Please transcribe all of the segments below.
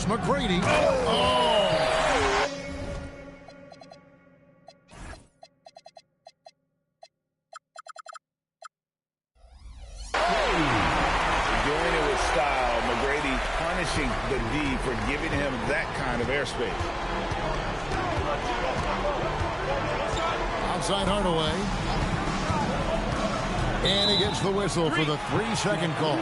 Here's McGrady. Oh! Doing it with style. McGrady punishing the D for giving him that kind of airspace. Outside Hardaway. And he gets the whistle for the 3-second call.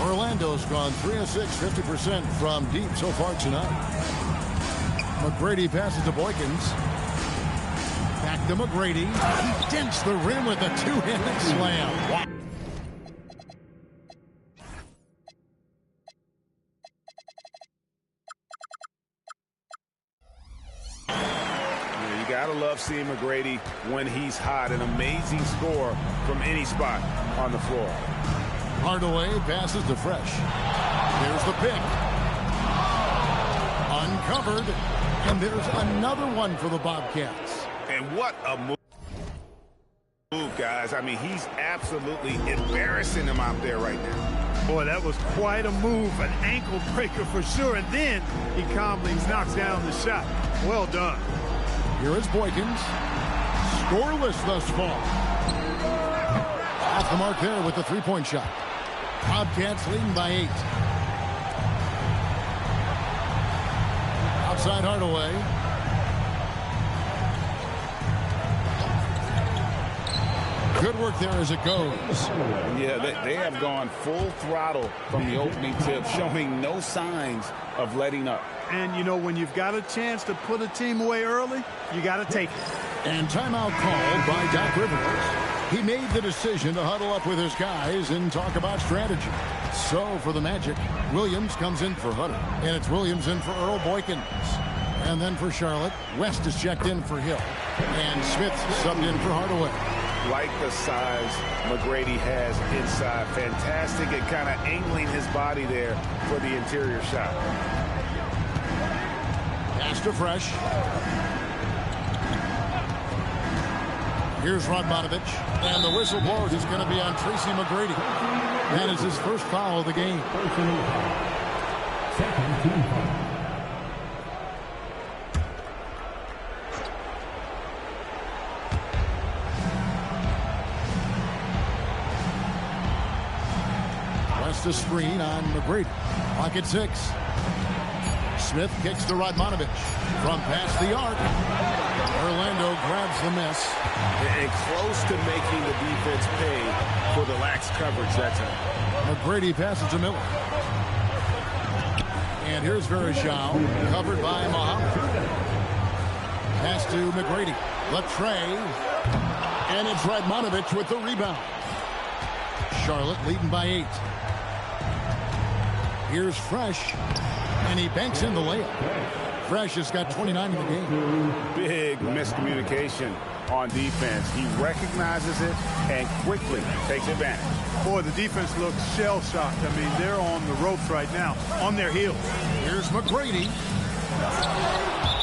Orlando's gone 3 of 6, 50% from deep so far tonight. McGrady passes to Boykins. Back to McGrady. He dents the rim with a two-handed slam. Wow. You gotta love seeing McGrady when he's hot. An amazing score from any spot on the floor. Hardaway passes to Fresh. Here's the pick. Uncovered. And there's another one for the Bobcats. And what a move, guys. I mean, he's absolutely embarrassing him out there right now. Boy, that was quite a move. An ankle breaker for sure. And then he calmly knocks down the shot. Well done. Here is Boykins. Scoreless thus far. Off the mark there with the three-point shot. Bobcats leading by 8. Outside Hardaway. Good work there as it goes. Yeah, they have gone full throttle from the opening tip, showing no signs of letting up. And, you know, when you've got a chance to put a team away early, you got to take it. And timeout called by Doc Rivers. He made the decision to huddle up with his guys and talk about strategy. So for the Magic, Williams comes in for Hutter. And it's Williams in for Earl Boykins. And then for Charlotte, West is checked in for Hill. And Smith subbed in for Hardaway. Like the size McGrady has inside. Fantastic at kind of angling his body there for the interior shot. Pass to Fresh. Here's Radmanovich. And the whistle blows is going to be on Tracy McGrady. That is his first foul of the game. Second team foul. West a screen on McGrady. Pocket 6. Smith kicks to Radmanovich. From past the arc. Orlando grabs the miss. And close to making the defense pay for the lax coverage that time. McGrady passes to Miller. And here's Verishal, covered by Muhammad. Pass to McGrady. Latre. And it's Radmanovich with the rebound. Charlotte leading by 8. Here's Fresh. And he banks in the layup. Fresh has got 29 in the game. Big miscommunication on defense. He recognizes it and quickly takes advantage. Boy, the defense looks shell-shocked. I mean, they're on the ropes right now, on their heels. Here's McGrady.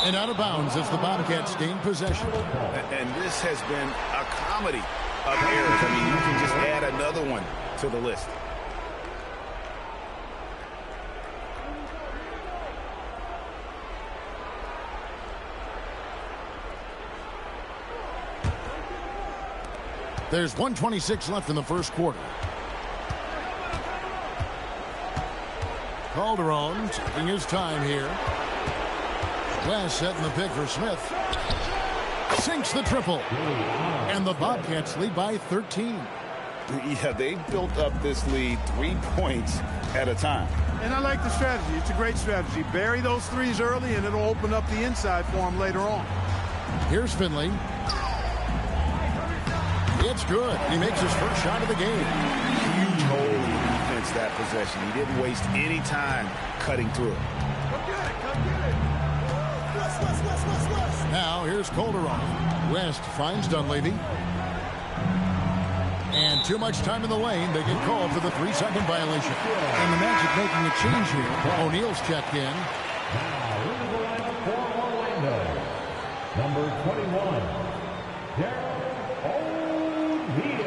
And out of bounds as the Bobcats gain possession. And this has been a comedy of errors. I mean, you can just add another one to the list. There's 1:26 left in the first quarter. Calderon taking his time here. West setting the pick for Smith. Sinks the triple. And the Bobcats lead by 13. Yeah, they built up this lead 3 points at a time. And I like the strategy. It's a great strategy. Bury those threes early, and it'll open up the inside for them later on. Here's Finley. It's good. He makes his first shot of the game. Huge hole in defense that possession. He didn't waste any time cutting through it. Come get it. Come get it. Now here's Calderon. West finds Dunleavy. And too much time in the lane. They get called for the 3-second violation. And the Magic making a change here. O'Neal's checked in. Now, into the lineup for Orlando. Number 21, O'Neal.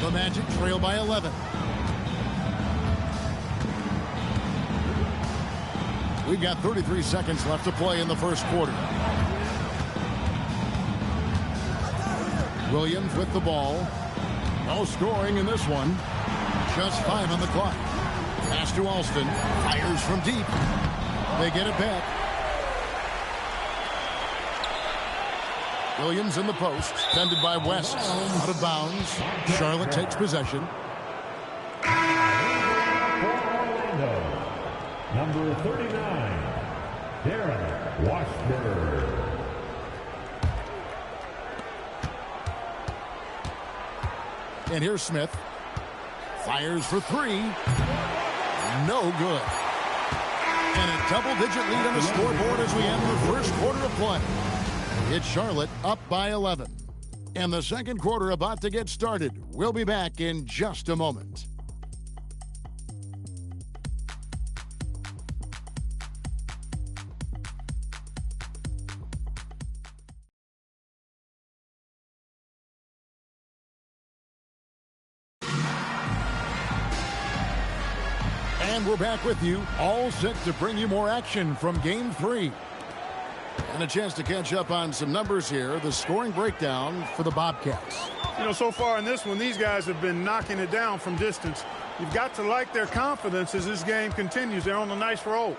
The Magic trail by 11. We've got 33 seconds left to play in the first quarter. Williams with the ball. No scoring in this one. Just 5 on the clock. Pass to Alston. Fires from deep. They get it back. Williams in the post. Defended by West. Out of bounds. Charlotte takes possession. Number 39, Darren Washburn. And here's Smith. Fires for 3. No good. And a double-digit lead on the scoreboard as we enter the first quarter of play. It's Charlotte up by 11. And the second quarter about to get started. We'll be back in just a moment. And we're back with you, all set to bring you more action from Game 3. And a chance to catch up on some numbers here. The scoring breakdown for the Bobcats. You know, so far in this one, these guys have been knocking it down from distance. You've got to like their confidence as this game continues. They're on a nice roll.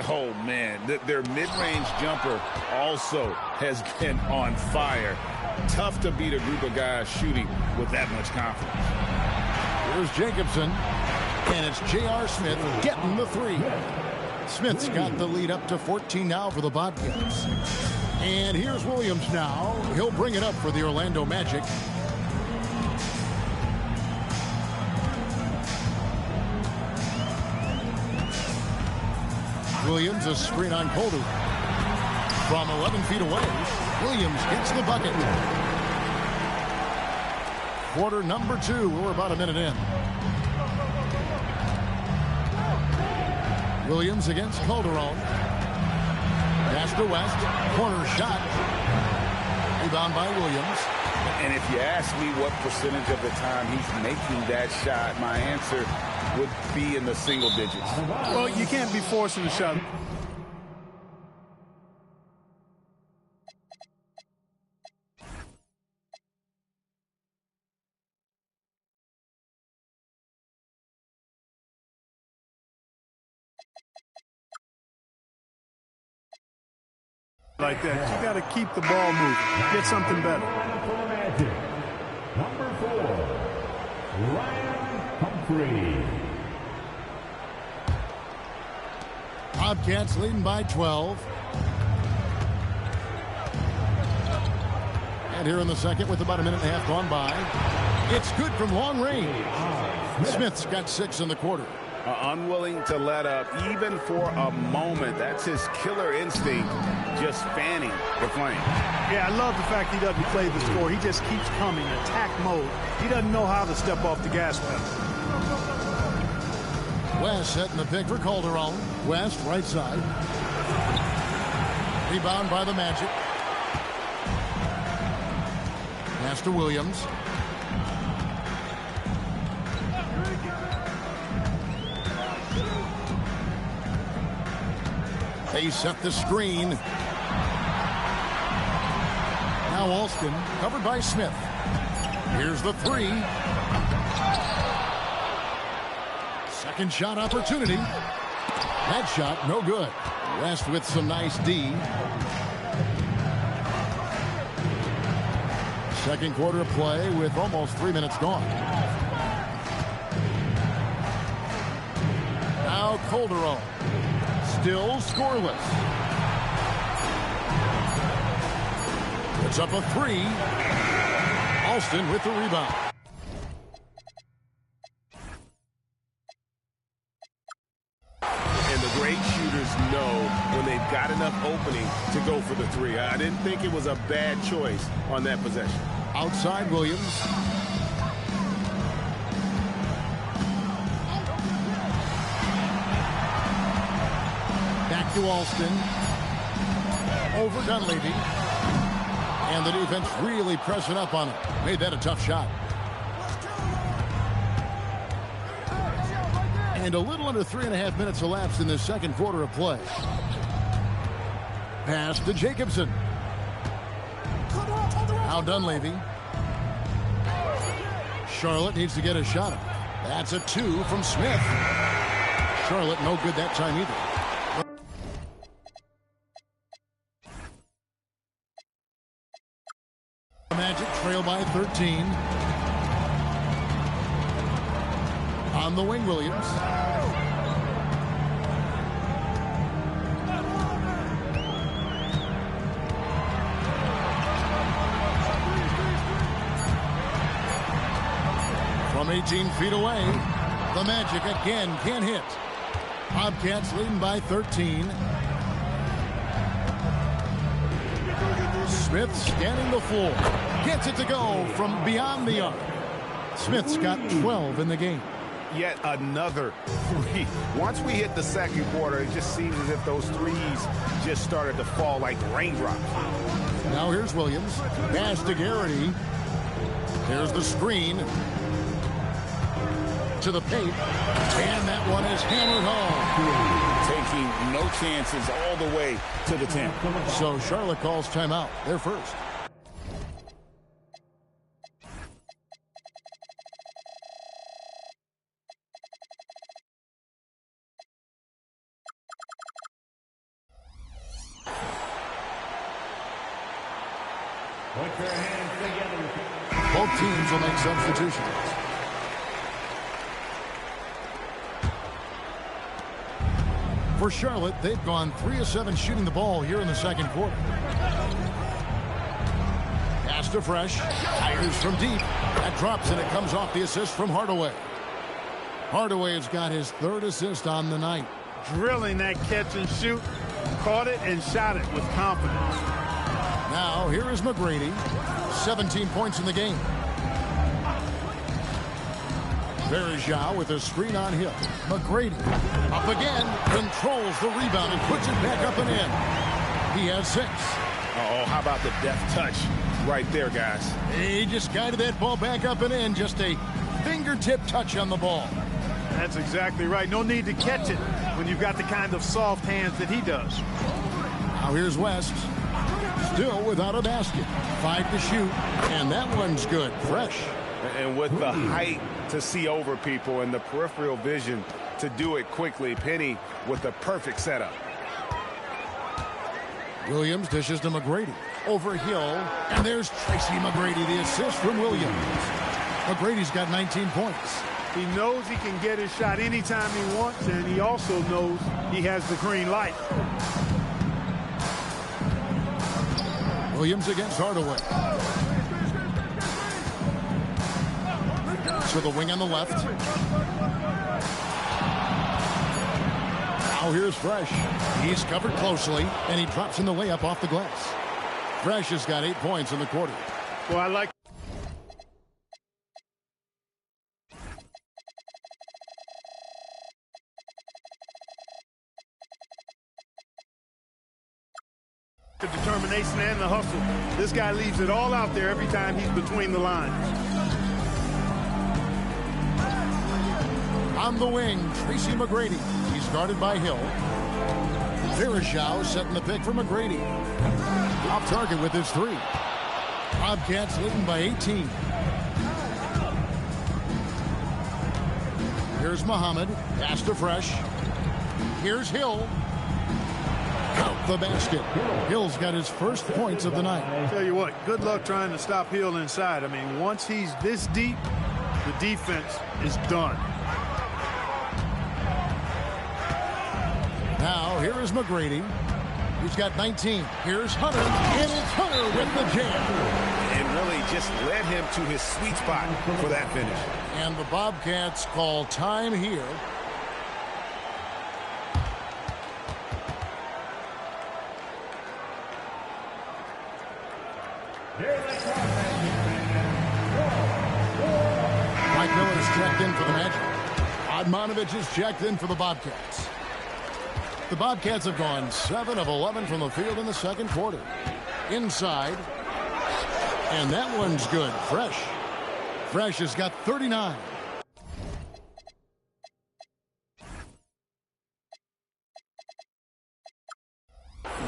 Oh, man. Their mid-range jumper also has been on fire. Tough to beat a group of guys shooting with that much confidence. Here's Jacobson. And it's J.R. Smith getting the 3. Smith's got the lead up to 14 now for the Bobcats. And here's Williams now. He'll bring it up for the Orlando Magic. Williams, a screen on Calder. From 11 feet away, Williams gets the bucket. Quarter number 2. We're about a minute in. Williams against Calderon. Pass to West. Corner shot. Rebound by Williams. And if you ask me what percentage of the time he's making that shot, my answer would be in the single digits. Well, you can't be forcing a shot. Like that. You got to keep the ball moving. Get something better. Number 4, Ryan Humphrey. Bobcats leading by 12. And here in the second with about a minute and a half gone by. It's good from long range. Smith's got 6 in the quarter. Unwilling to let up even for a moment. That's his killer instinct, just fanning the flame. Yeah, I love the fact he doesn't play the score. He just keeps coming, attack mode. He doesn't know how to step off the gas pedal. West setting the pick for Calderon. West, right side. Rebound by the Magic. Pass to Williams. They set the screen. Now Alston, covered by Smith. Here's the 3. Second shot opportunity. That shot, no good. West with some nice D. Second quarter of play with almost 3 minutes gone. Now Calderon. Still scoreless. It's up a 3. Alston with the rebound. opening to go for the three. I didn't think it was a bad choice on that possession. Outside Williams. Back to Alston. Over Dunleavy. And the defense really pressing up on him. Made that a tough shot. And a little under 3.5 minutes elapsed in the second quarter of play. Pass to Jacobson. Now Dunleavy. Charlotte needs to get a shot up. That's a 2 from Smith. Charlotte no good that time either. Magic trail by 13. On the wing, Williams. From 18 feet away, the Magic again can't hit. Bobcats leading by 13. Smith scanning the floor. Gets it to go from beyond the arc. Smith's got 12 in the game. Yet another three. Once we hit the second quarter, it just seems as if those threes just started to fall like raindrops. Now here's Williams. Pass to Garrity. There's the screen. To the paint. And that one is hammered home. Taking no chances all the way to the 10. So Charlotte calls timeout. They're first. Put your hands together. Both teams will make substitutions. For Charlotte, they've gone 3 of 7 shooting the ball here in the second quarter. Pass to Fresh. Fires from deep. That drops and it comes off the assist from Hardaway. Hardaway has got his 3rd assist on the night. Drilling that catch and shoot. Caught it and shot it with confidence. Now here is McGrady. 17 points in the game. Verjao with a screen on Hill. McGrady up again, controls the rebound and puts it back up and in. He has 6. Uh-oh, how about the deft touch right there, guys? He just guided that ball back up and in. Just a fingertip touch on the ball. That's exactly right. No need to catch it when you've got the kind of soft hands that he does. Now here's West. Still without a basket. 5 to shoot, and that one's good. Fresh. And with the height to see over people and the peripheral vision to do it quickly, Penny with the perfect setup. Williams dishes to McGrady. Over Hill, and there's Tracy McGrady, the assist from Williams. McGrady's got 19 points. He knows he can get his shot anytime he wants, and he also knows he has the green light. Williams against Hardaway. To the wing on the left. Now here's Fresh. He's covered closely, and he drops in the layup off the glass. Fresh has got 8 points in the quarter. Well, I like the determination and the hustle. This guy leaves it all out there every time he's between the lines. On the wing, Tracy McGrady. He's guarded by Hill. Verjao setting the pick for McGrady. Off target with his 3. Bobcats leading by 18. Here's Muhammad. Pass to Fresh. Here's Hill. Out the basket. Hill's got his first points of the night. Tell you what, good luck trying to stop Hill inside. I mean, once he's this deep, the defense is done. Now, here is McGrady. He's got 19. Here's Hunter, and it's Hunter with the jam. And really just led him to his sweet spot for that finish. And the Bobcats call time here. Mike Miller's checked in for the Magic. Admonovich is checked in for the Bobcats. The Bobcats have gone 7 of 11 from the field in the second quarter. Inside. And that one's good. Fresh. Fresh has got 39.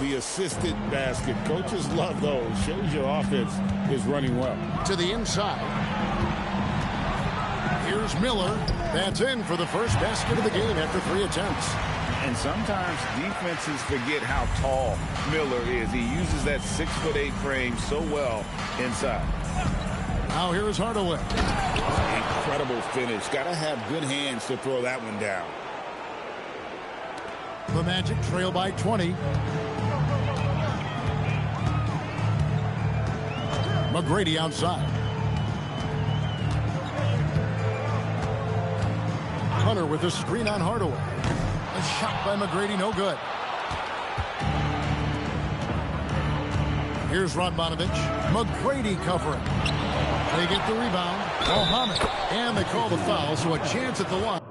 The assisted basket. Coaches love those. Shows your offense is running well. To the inside. Here's Miller. That's in for the first basket of the game after 3 attempts. And sometimes defenses forget how tall Miller is. He uses that 6'8" frame so well inside. Now here's Hardaway. Incredible finish. Got to have good hands to throw that one down. The Magic trail by 20. McGrady outside. Hunter with a screen on Hardaway. A shot by McGrady, no good. Here's Radmanovich. McGrady covering. They get the rebound. Mohammed. And they call the foul, so a chance at the line.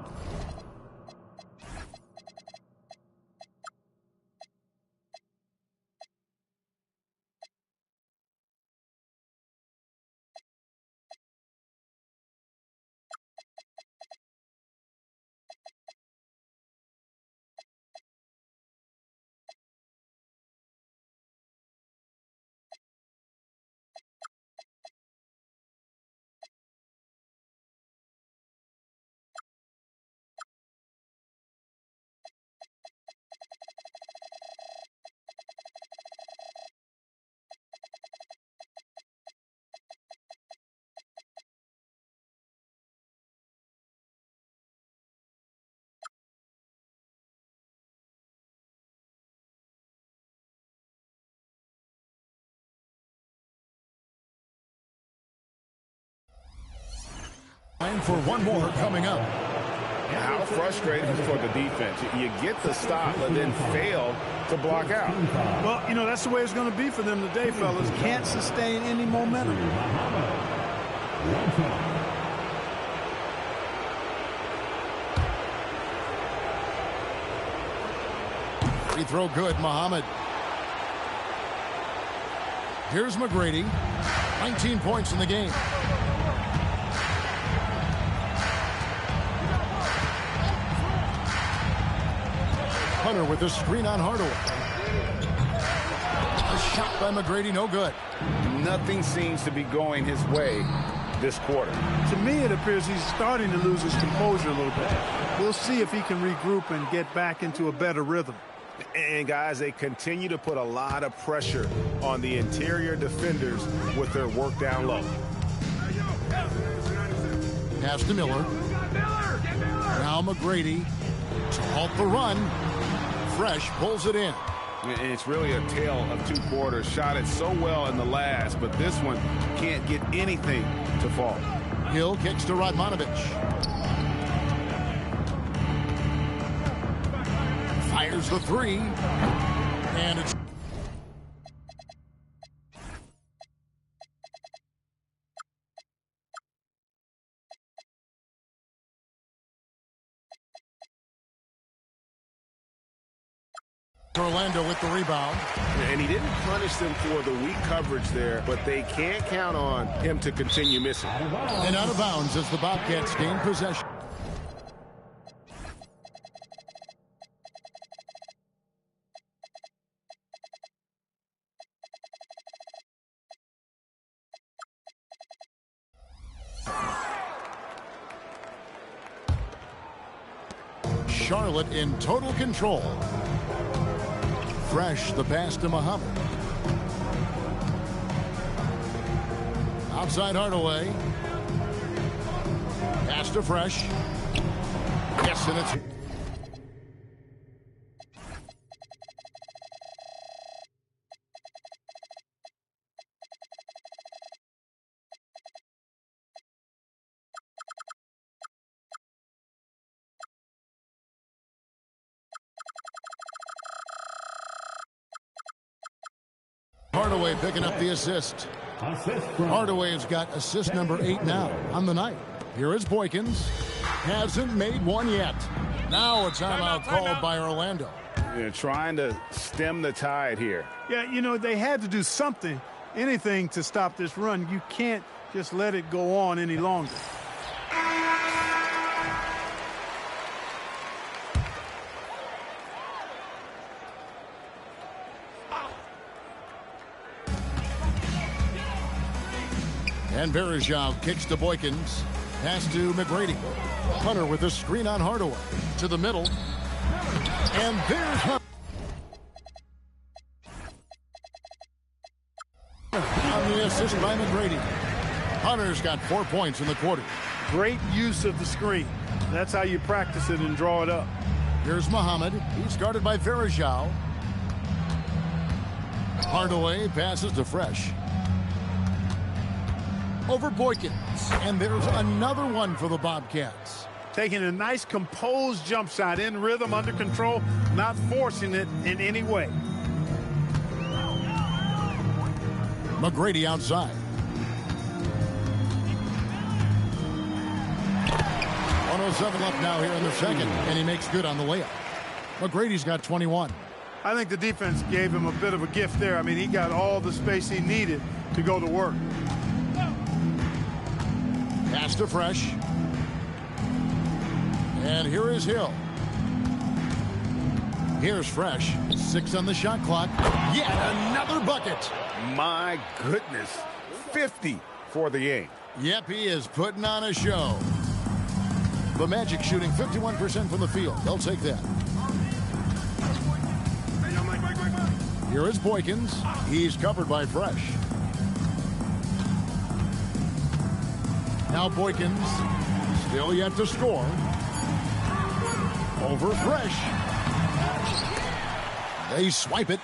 And for one more coming up. How frustrating for the defense. You get the stop and then fail to block out. Well, you know, that's the way it's going to be for them today, fellas. Can't sustain any momentum. Free throw good, Muhammad. Here's McGrady. 19 points in the game. Hunter with a screen on Hardaway. A shot by McGrady, no good. Nothing seems to be going his way this quarter. To me, it appears he's starting to lose his composure a little bit. We'll see if he can regroup and get back into a better rhythm. And, guys, they continue to put a lot of pressure on the interior defenders with their work down low. Pass to Miller. Now McGrady to halt the run. Fresh pulls it in. And it's really a tale of 2 quarters. Shot it so well in the last, but this one can't get anything to fall. Hill kicks to Radmanovich. Fires the 3. And it's... Orlando with the rebound. And he didn't punish them for the weak coverage there, but they can't count on him to continue missing. And out of bounds as the Bobcats gain possession. Charlotte in total control. Fresh, the pass to Muhammad. Outside Hardaway. Pass to Fresh. Yes, and it's... Hardaway picking up the assist. Assist from Hardaway's got assist number 8 now on the night. Here is Boykins. Hasn't made one yet. Now a timeout called by Orlando. They're trying to stem the tide here. Yeah, you know, they had to do something, anything to stop this run. You can't just let it go on any longer. And Verejao kicks to Boykins. Pass to McGrady. Hunter with a screen on Hardaway. To the middle. And there's Hunter. On the assist by McGrady. Hunter's got 4 points in the quarter. Great use of the screen. That's how you practice it and draw it up. Here's Muhammad. He's guarded by Verejao. Hardaway passes to Fresh. Over Boykins. And there's another one for the Bobcats. Taking a nice composed jump shot in rhythm, under control, not forcing it in any way. McGrady outside. 1:07 left now here in the second, and he makes good on the layup. McGrady's got 21. I think the defense gave him a bit of a gift there. I mean, he got all the space he needed to go to work. Pass to Fresh. And here is Hill. Here's Fresh. 6 on the shot clock. Yet another bucket. My goodness. 50 for the game. Yep, he is putting on a show. The Magic shooting 51% from the field. They'll take that. Here is Boykins. He's covered by Fresh. Now Boykins, still yet to score. Over Fresh. They swipe it.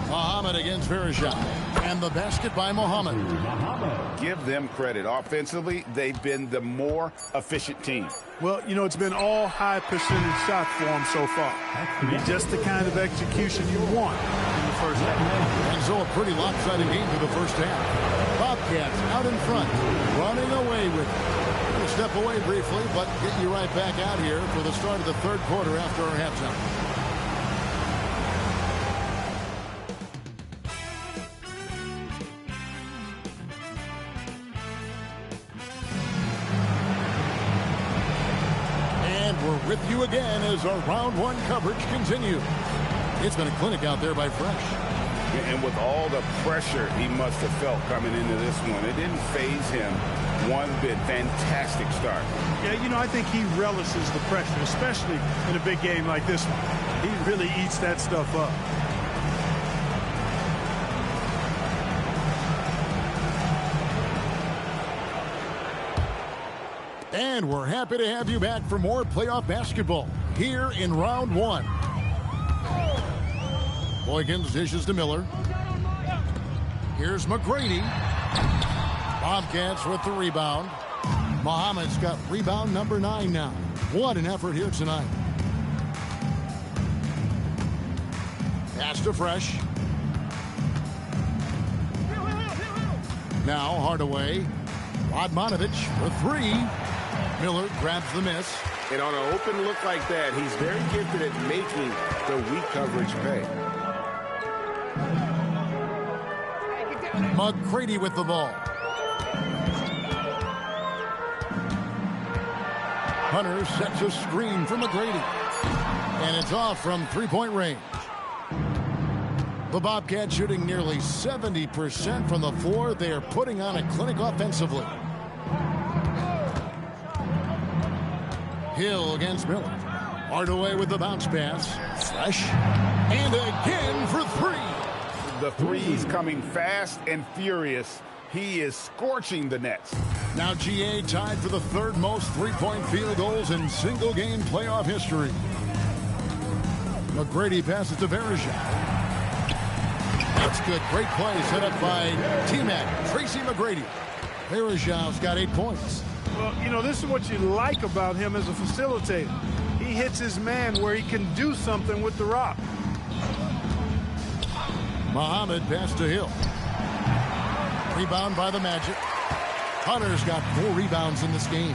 Muhammad against Verejao. And the basket by Muhammad. Give them credit. Offensively, they've been the more efficient team. Well, you know, it's been all high percentage shots for them so far. Just the kind of execution you want in the first half. And so a pretty lopsided game for the first half. Bobcats out in front, running away with it. We'll step away briefly, but get you right back out here for the start of the third quarter after our halftime. We're with you again as our round one coverage continues. It's been a clinic out there by Fresh. And with all the pressure he must have felt coming into this one, it didn't faze him one bit. Fantastic start. Yeah, you know, I think he relishes the pressure, especially in a big game like this one. He really eats that stuff up. And we're happy to have you back for more playoff basketball here in round one. Boykins dishes to Miller. Here's McGrady. Bobcats with the rebound. Muhammad's got rebound number 9 now. What an effort here tonight. Pass to Fresh. Now Hardaway. Radmanovich for 3. Miller grabs the miss. And on an open look like that, he's very gifted at making the weak coverage pay. McGrady with the ball. Hunter sets a screen for McGrady. And it's off from three-point range. The Bobcats shooting nearly 70% from the floor. They are putting on a clinic offensively. Hill against Miller. Hardaway with the bounce pass. Fresh. And again for 3. The threes coming fast and furious. He is scorching the nets. Now GA tied for the third most three-point field goals in single-game playoff history. McGrady passes to Verejao. That's good. Great play set up by T-Mac, Tracy McGrady. Verejao's got 8 points. Well, you know, this is what you like about him as a facilitator. He hits his man where he can do something with the rock. Muhammad pass to Hill. Rebound by the Magic. Hunter's got 4 rebounds in this game.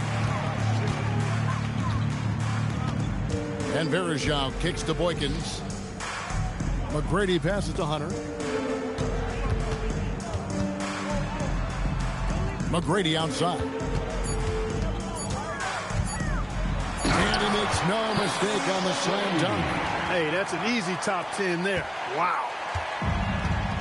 And Verejao kicks to Boykins. McGrady passes to Hunter. McGrady outside. And he makes no mistake on the slam dunk. Hey, that's an easy top 10 there. Wow.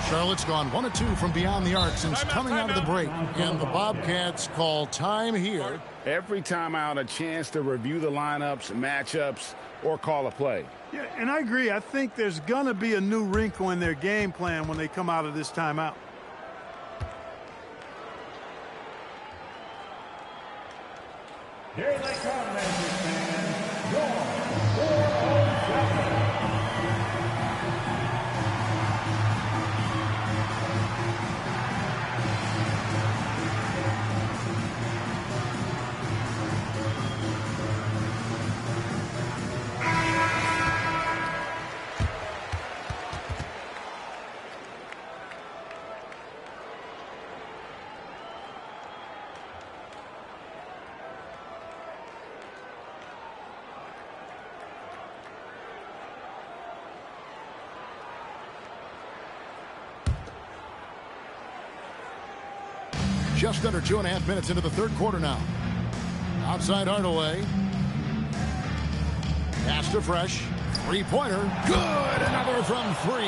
Charlotte's gone 1 of 2 from beyond the arc since coming out of the break. And the Bobcats call time here. Every time out, a chance to review the lineups, matchups, or call a play. Yeah, and I agree. I think there's going to be a new wrinkle in their game plan when they come out of this timeout. Here they come, Magic fans. Your 407. Just under 2.5 minutes into the third quarter now. Outside Hardaway. Pass to Fresh. Three-pointer. Good. Another from 3.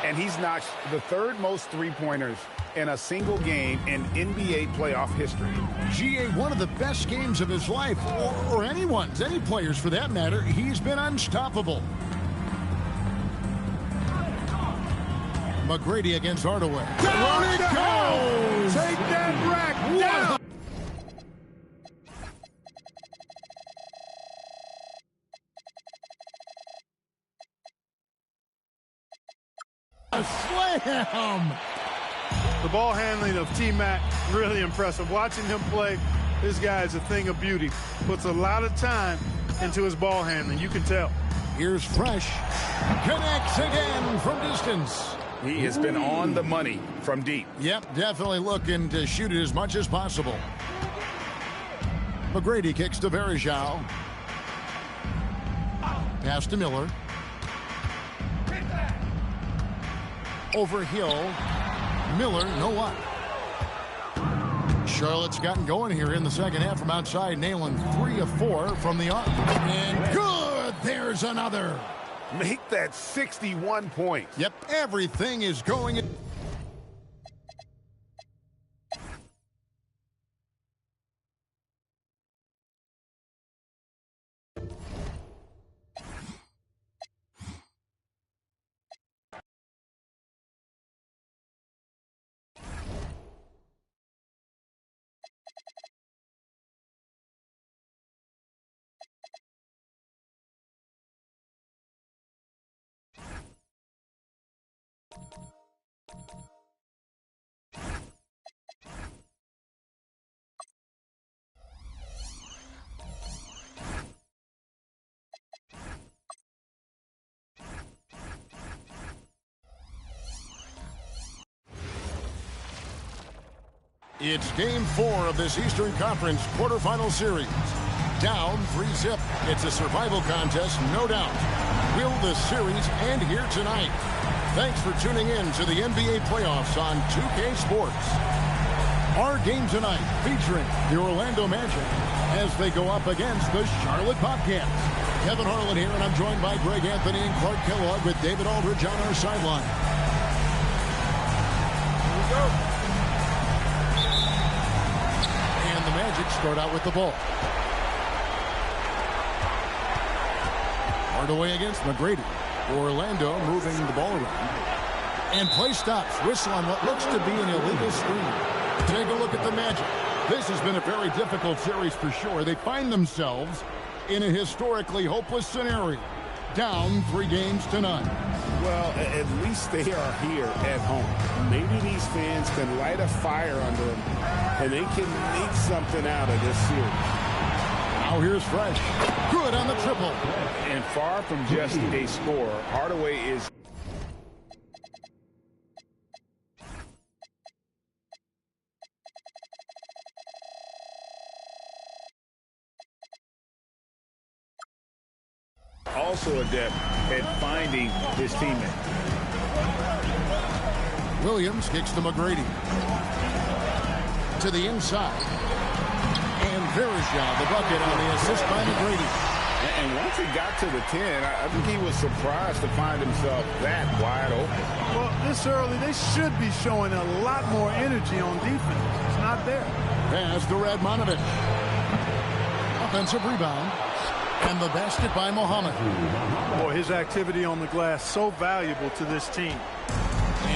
And he's notched the 3rd most three-pointers in a single game in NBA playoff history. GA, one of the best games of his life, or anyone's, any players for that matter. He's been unstoppable. McGrady against Hardaway. Down it goes! Take that rack down! A slam! The ball handling of T-Mac, really impressive. Watching him play, this guy is a thing of beauty. Puts a lot of time into his ball handling. You can tell. Here's Fresh. Connects again from distance. He has been on the money from deep. Yep, definitely looking to shoot it as much as possible. McGrady kicks to Verejao. Pass to Miller. Over Hill. Miller, no what? Charlotte's gotten going here in the second half from outside, nailing 3 of 4 from the arc. And good! There's another. Make that 61 points. Yep, everything is going. It's game 4 of this Eastern Conference quarterfinal series. Down 3-zip. It's a survival contest, no doubt. Will the series end here tonight? Thanks for tuning in to the NBA playoffs on 2K Sports. Our game tonight featuring the Orlando Magic as they go up against the Charlotte Bobcats. Kevin Harlan here, and I'm joined by Greg Anthony and Clark Kellogg with David Aldridge on our sideline. Here we go. Magic start out with the ball. Hardaway against McGrady. Orlando moving the ball around. And play stops. Whistle on what looks to be an illegal screen. Take a look at the Magic. This has been a very difficult series for sure. They find themselves in a historically hopeless scenario. Down 3-0. Well, at least they are here at home. Maybe these fans can light a fire under them, and they can make something out of this series. Now here's Fresh. Good on the triple. And far from just a score, Hardaway is also adept at finding his teammate. Williams kicks to McGrady. To the inside. And Verazon, the bucket on the assist by McGrady. And once he got to the 10, I think he was surprised to find himself that wide open. Well, this early, they should be showing a lot more energy on defense. It's not there. Pass to Radmanovich. Offensive rebound. And the basket by Muhammad. Boy, his activity on the glass so valuable to this team.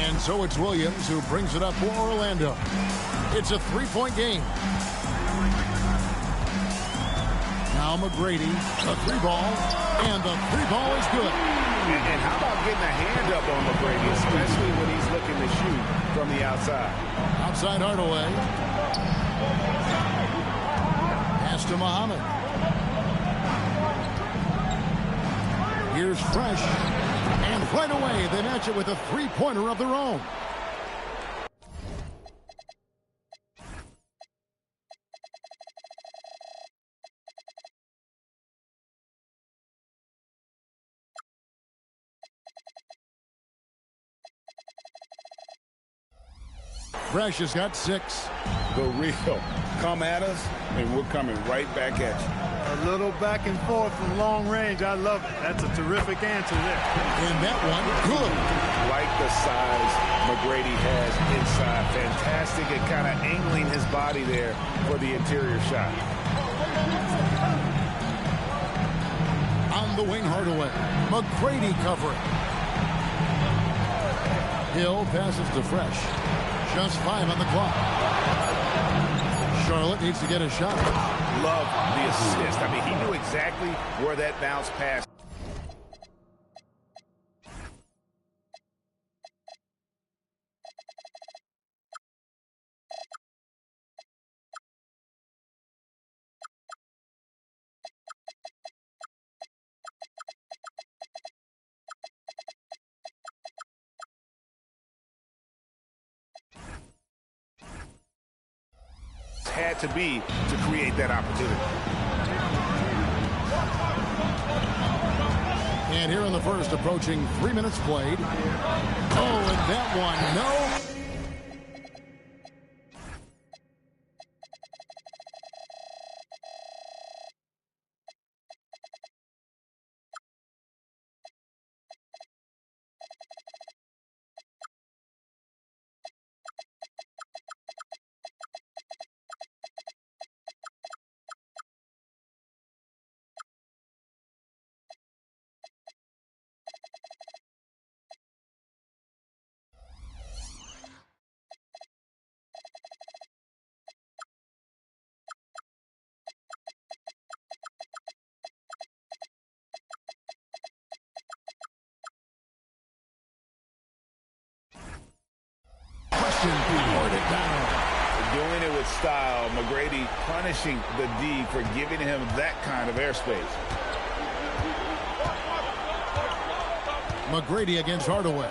And so it's Williams who brings it up for Orlando. It's a three-point game. Now McGrady, the three ball, and the three ball is good. And how about getting a hand up on McGrady, especially when he's looking to shoot from the outside. Outside Hardaway. Pass to Muhammad. Here's Fresh. And right away, they match it with a three-pointer of their own. Fresh has got 6. The real. Come at us, and we're coming right back at you. A little back and forth from long range. I love it. That's a terrific answer there. And that one, good. Like the size McGrady has inside. Fantastic at kind of angling his body there for the interior shot. On the wing, Hardaway. McGrady covering. Hill passes to Fresh. Just 5 on the clock. Charlotte needs to get a shot. Love the assist. I mean, he knew exactly where that bounce passed. Had to be to create that opportunity. And here in the first, approaching 3 minutes played. Oh, and that one, no. Doing it with style. McGrady punishing the D for giving him that kind of airspace. McGrady against Hardaway.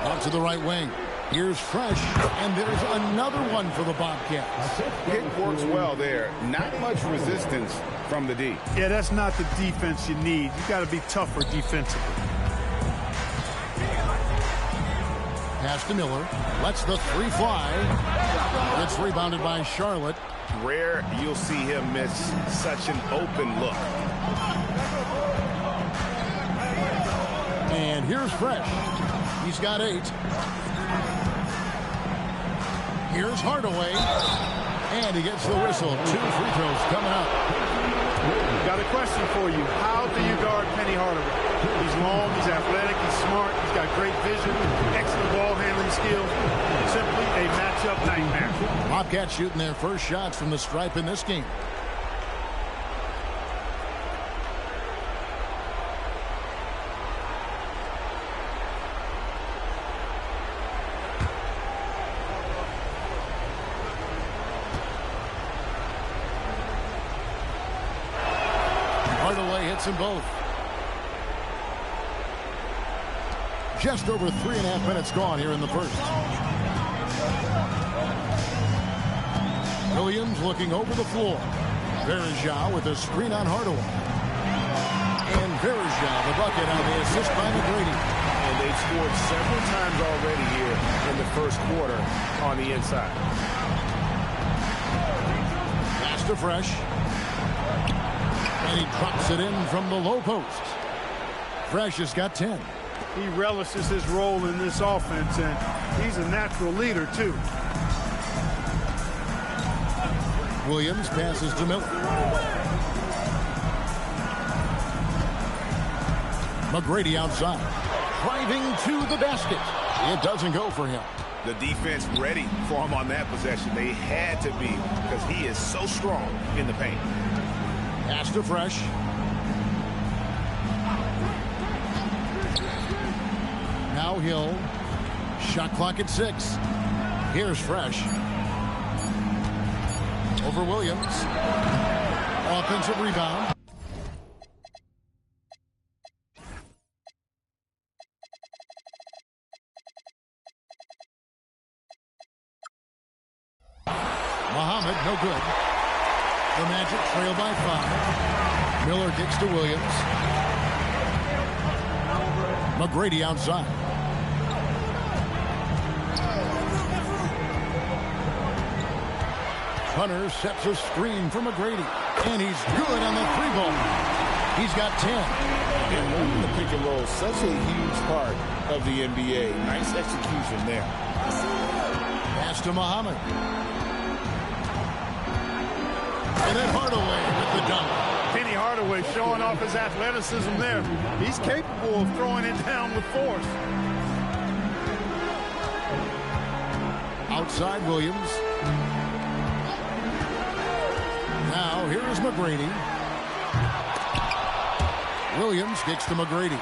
Out to the right wing. Here's Fresh, and there's another one for the Bobcats. It works well there. Not much resistance from the D. Yeah, that's not the defense you need. You got to be tougher defensively. Pass to Miller. Lets the three fly. It's rebounded by Charlotte. Rare you'll see him miss such an open look. And here's Fresh. He's got 8. Here's Hardaway. And he gets the whistle. 2 free throws coming up. Got a question for you. How do you guard Penny Hardaway? He's long, he's athletic, he's smart, he's got great vision, excellent ball handling skills. Simply a matchup nightmare. Bobcats shooting their first shots from the stripe in this game. hits them both. Just over 3.5 minutes gone here in the first. Williams looking over the floor. Verja with a screen on Hardaway. And Verja, the bucket on the assist by McGrady. And they've scored several times already here in the first quarter on the inside. Pass to Fresh. And he drops it in from the low post. Fresh has got 10. He relishes his role in this offense, and he's a natural leader, too. Williams passes to Miller. McGrady outside. Driving to the basket. It doesn't go for him. The defense ready for him on that possession. They had to be because he is so strong in the paint. Pass to Fresh. Now Hill. Shot clock at 6. Here's Fresh. Over Williams. Offensive rebound. Muhammad, no good. The Magic trail by 5. Miller kicks to Williams. McGrady outside. Hunter sets a screen for McGrady. And he's good on the 3-ball. He's got 10. And moving the pick and roll, such a huge part of the NBA. Nice execution there. Pass to Muhammad. And then Hardaway with the dunk. Penny Hardaway showing off his athleticism there. He's capable of throwing it down with force. Outside Williams. Now here is McGrady. Williams kicks to McGrady.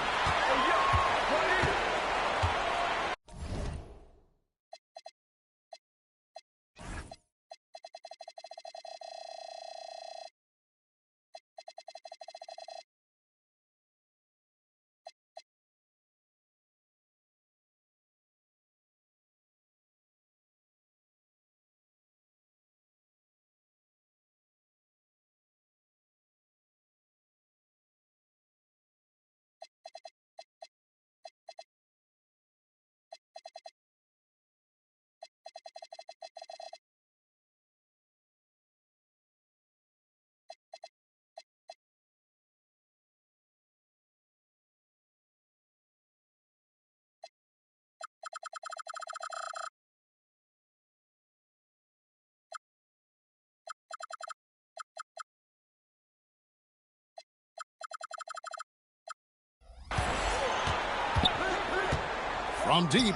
From deep,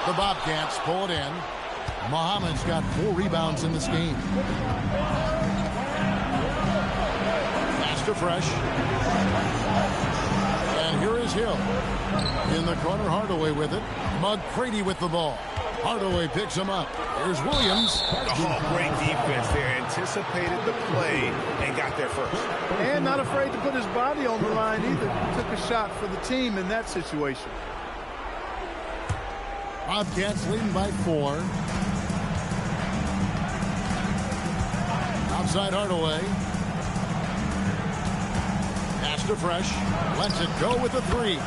the Bobcats pull it in. Muhammad's got 4 rebounds in this game. Pass to Fresh. And here is Hill. In the corner, Hardaway with it. McGrady with the ball. Hardaway picks him up. Here's Williams. Oh, great defense there. Anticipated the play and got there first. And not afraid to put his body on the line either. Took a shot for the team in that situation. Bobcats leading by 4. Outside Hardaway. Pass to Fresh. Lets it go with the 3.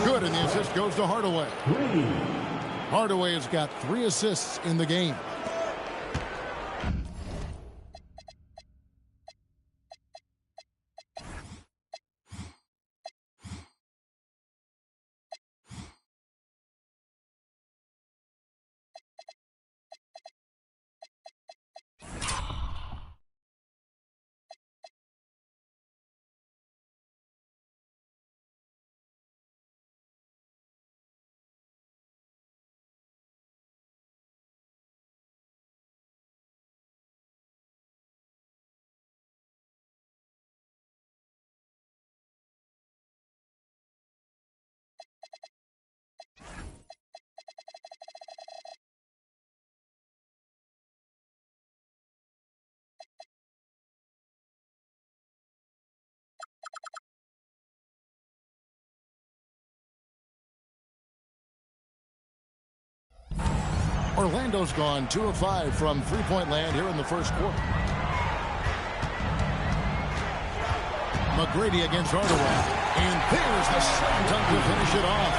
Good, and the assist goes to Hardaway. Hardaway has got 3 assists in the game. Orlando's gone 2 of 5 from three-point land here in the first quarter. McGrady against Hardaway. And there's the slam dunk to finish it off.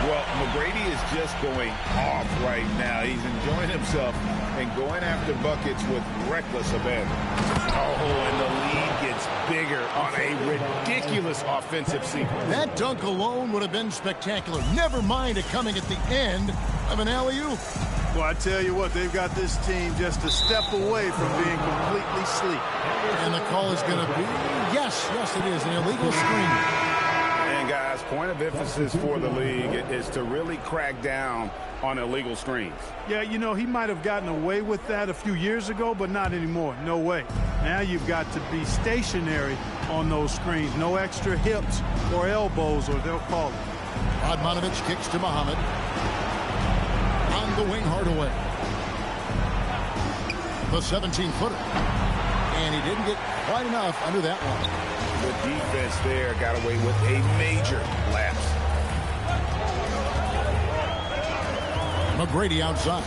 Well, McGrady is just going off right now. He's enjoying himself and going after buckets with reckless abandon. Oh, and the lead gets bigger on a ridiculous offensive sequence. That dunk alone would have been spectacular. Never mind it coming at the end of an alley-oop. Well, I tell you what, they've got this team just a step away from being completely asleep. And the call is going to be, yes, it is, an illegal screen. And guys, point of emphasis for the league is to really crack down on illegal screens. Yeah, you know, he might have gotten away with that a few years ago, but not anymore. No way. Now you've got to be stationary on those screens. No extra hips or elbows, or they'll call it. Radmanovic kicks to Muhammad. On the wing, Hardaway. The 17-footer. And he didn't get quite enough under that one. The defense there got away with a major lapse. McGrady outside.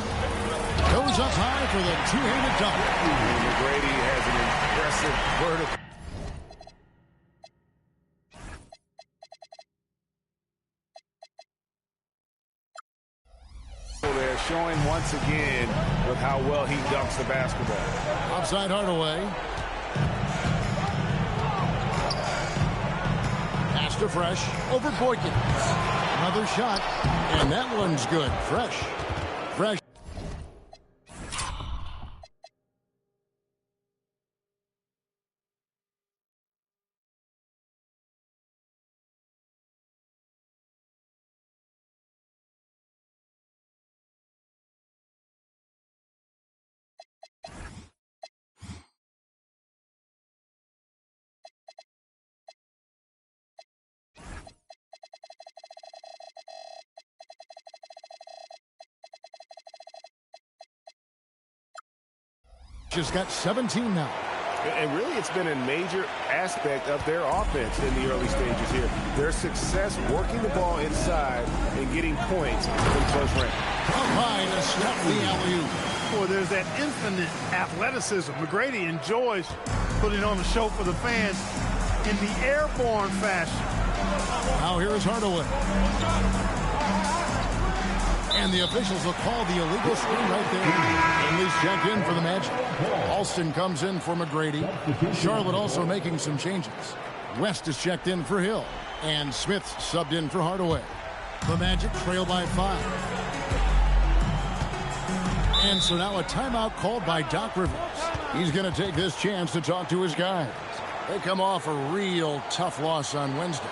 Goes up high for the two-handed dunk. And McGrady has an impressive vertical. They're showing once again with how well he dunks the basketball. Outside Hardaway. Pass to Fresh over Boykin. Another shot, and that one's good. Fresh. Just got 17 now. And really, it's been a major aspect of their offense in the early stages here. Their success working the ball inside and getting points from close range. Up high to stop the alley-oop. Boy, there's that infinite athleticism. McGrady enjoys putting on the show for the fans in the airborne fashion. Now here is Hardaway. And the officials will call the illegal screen right there. Henley's checked in for the Magic. Alston comes in for McGrady. Charlotte also making some changes. West is checked in for Hill. And Smith subbed in for Hardaway. The Magic trail by 5. And so now a timeout called by Doc Rivers. He's going to take this chance to talk to his guys. They come off a real tough loss on Wednesday.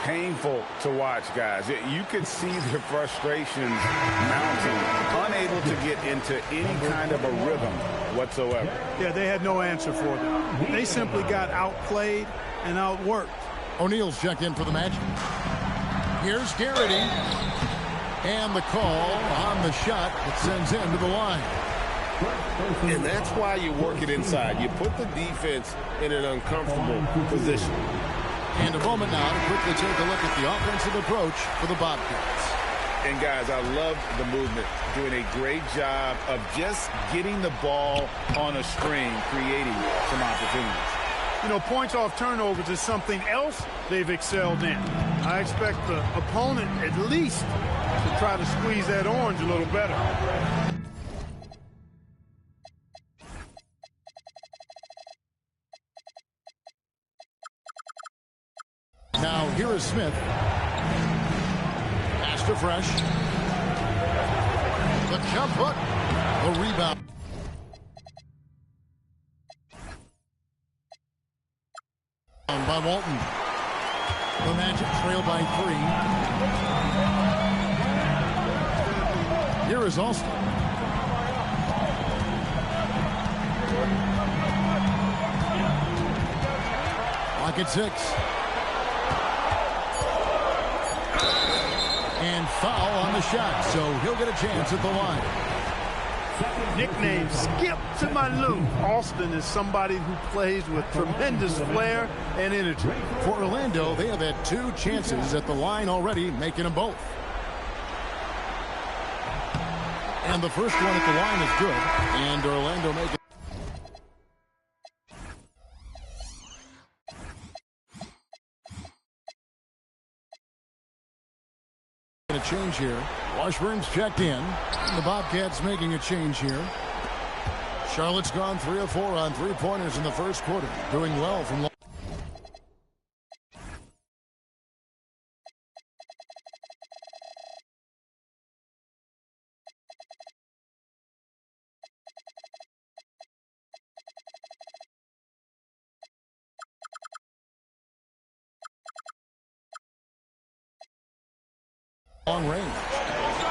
Painful to watch, guys. You could see their frustrations mounting, unable to get into any kind of a rhythm whatsoever. Yeah, they had no answer for them. They simply got outplayed and outworked. O'Neal's checked in for the Magic. Here's Garrity. And the call on the shot that sends him to the line. And that's why you work it inside. You put the defense in an uncomfortable position. And a moment now to quickly take a look at the offensive approach for the Bobcats. And, guys, I love the movement. Doing a great job of just getting the ball on a string, creating some opportunities. You know, points off turnovers is something else they've excelled in. I expect the opponent at least to try to squeeze that orange a little better. Now, here is Smith. Pass to Fresh. The jump hook. The rebound. By Walton. The Magic trail by 3. Here is Alston. Clock at 6. And foul on the shot, so he'll get a chance at the line. Nickname Skip to my Lou. Alston is somebody who plays with tremendous flair and energy. For Orlando, they have had 2 chances at the line already, making them both. And the first one at the line is good. And Orlando making a change here. Washburn's checked in. And the Bobcats making a change here. Charlotte's gone 3 of 4 on three-pointers in the first quarter. Doing well from long range.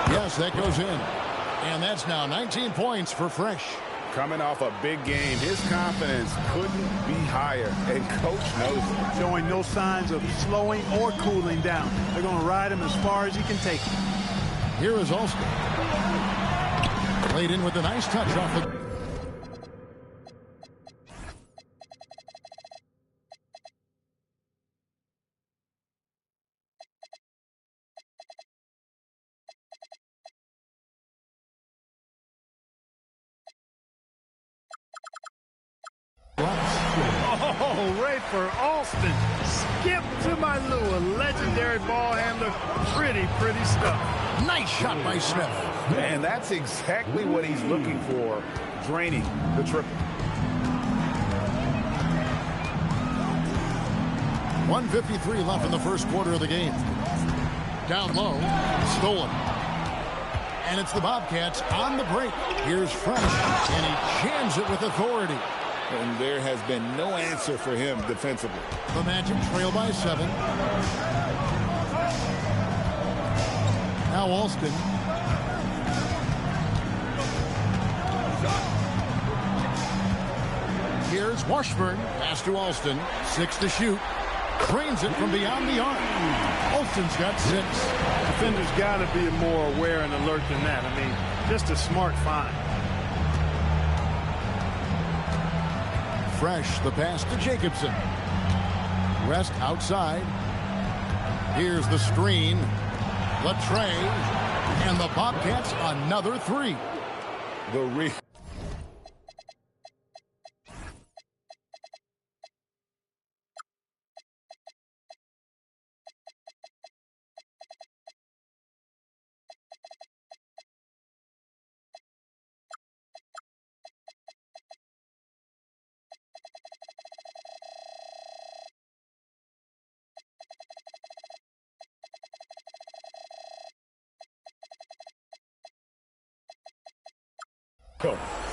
Yes, that goes in. And that's now 19 points for Fresh. Coming off a big game, his confidence couldn't be higher, and Coach knows it. Showing no signs of slowing or cooling down. They're going to ride him as far as he can take him. Here is Alston. Played in with a nice touch off the... Oh, right for Alston. Skip to my Lou, a legendary ball handler. Pretty stuff. Nice shot by Smith. And that's exactly what he's looking for, draining the triple. 1:53 left in the first quarter of the game. Down low, stolen. And it's the Bobcats on the break. Here's Fresh, and he jams it with authority. And there has been no answer for him defensively. The Magic trail by 7. Now Alston. Here's Washburn. Pass to Alston. 6 to shoot. Trains it from beyond the arc. Alston's got 6. Defenders got to be more aware and alert than that. I mean, just a smart find. Fresh, the pass to Jacobson. Rest outside. Here's the screen. Latre. And the Bobcats another 3.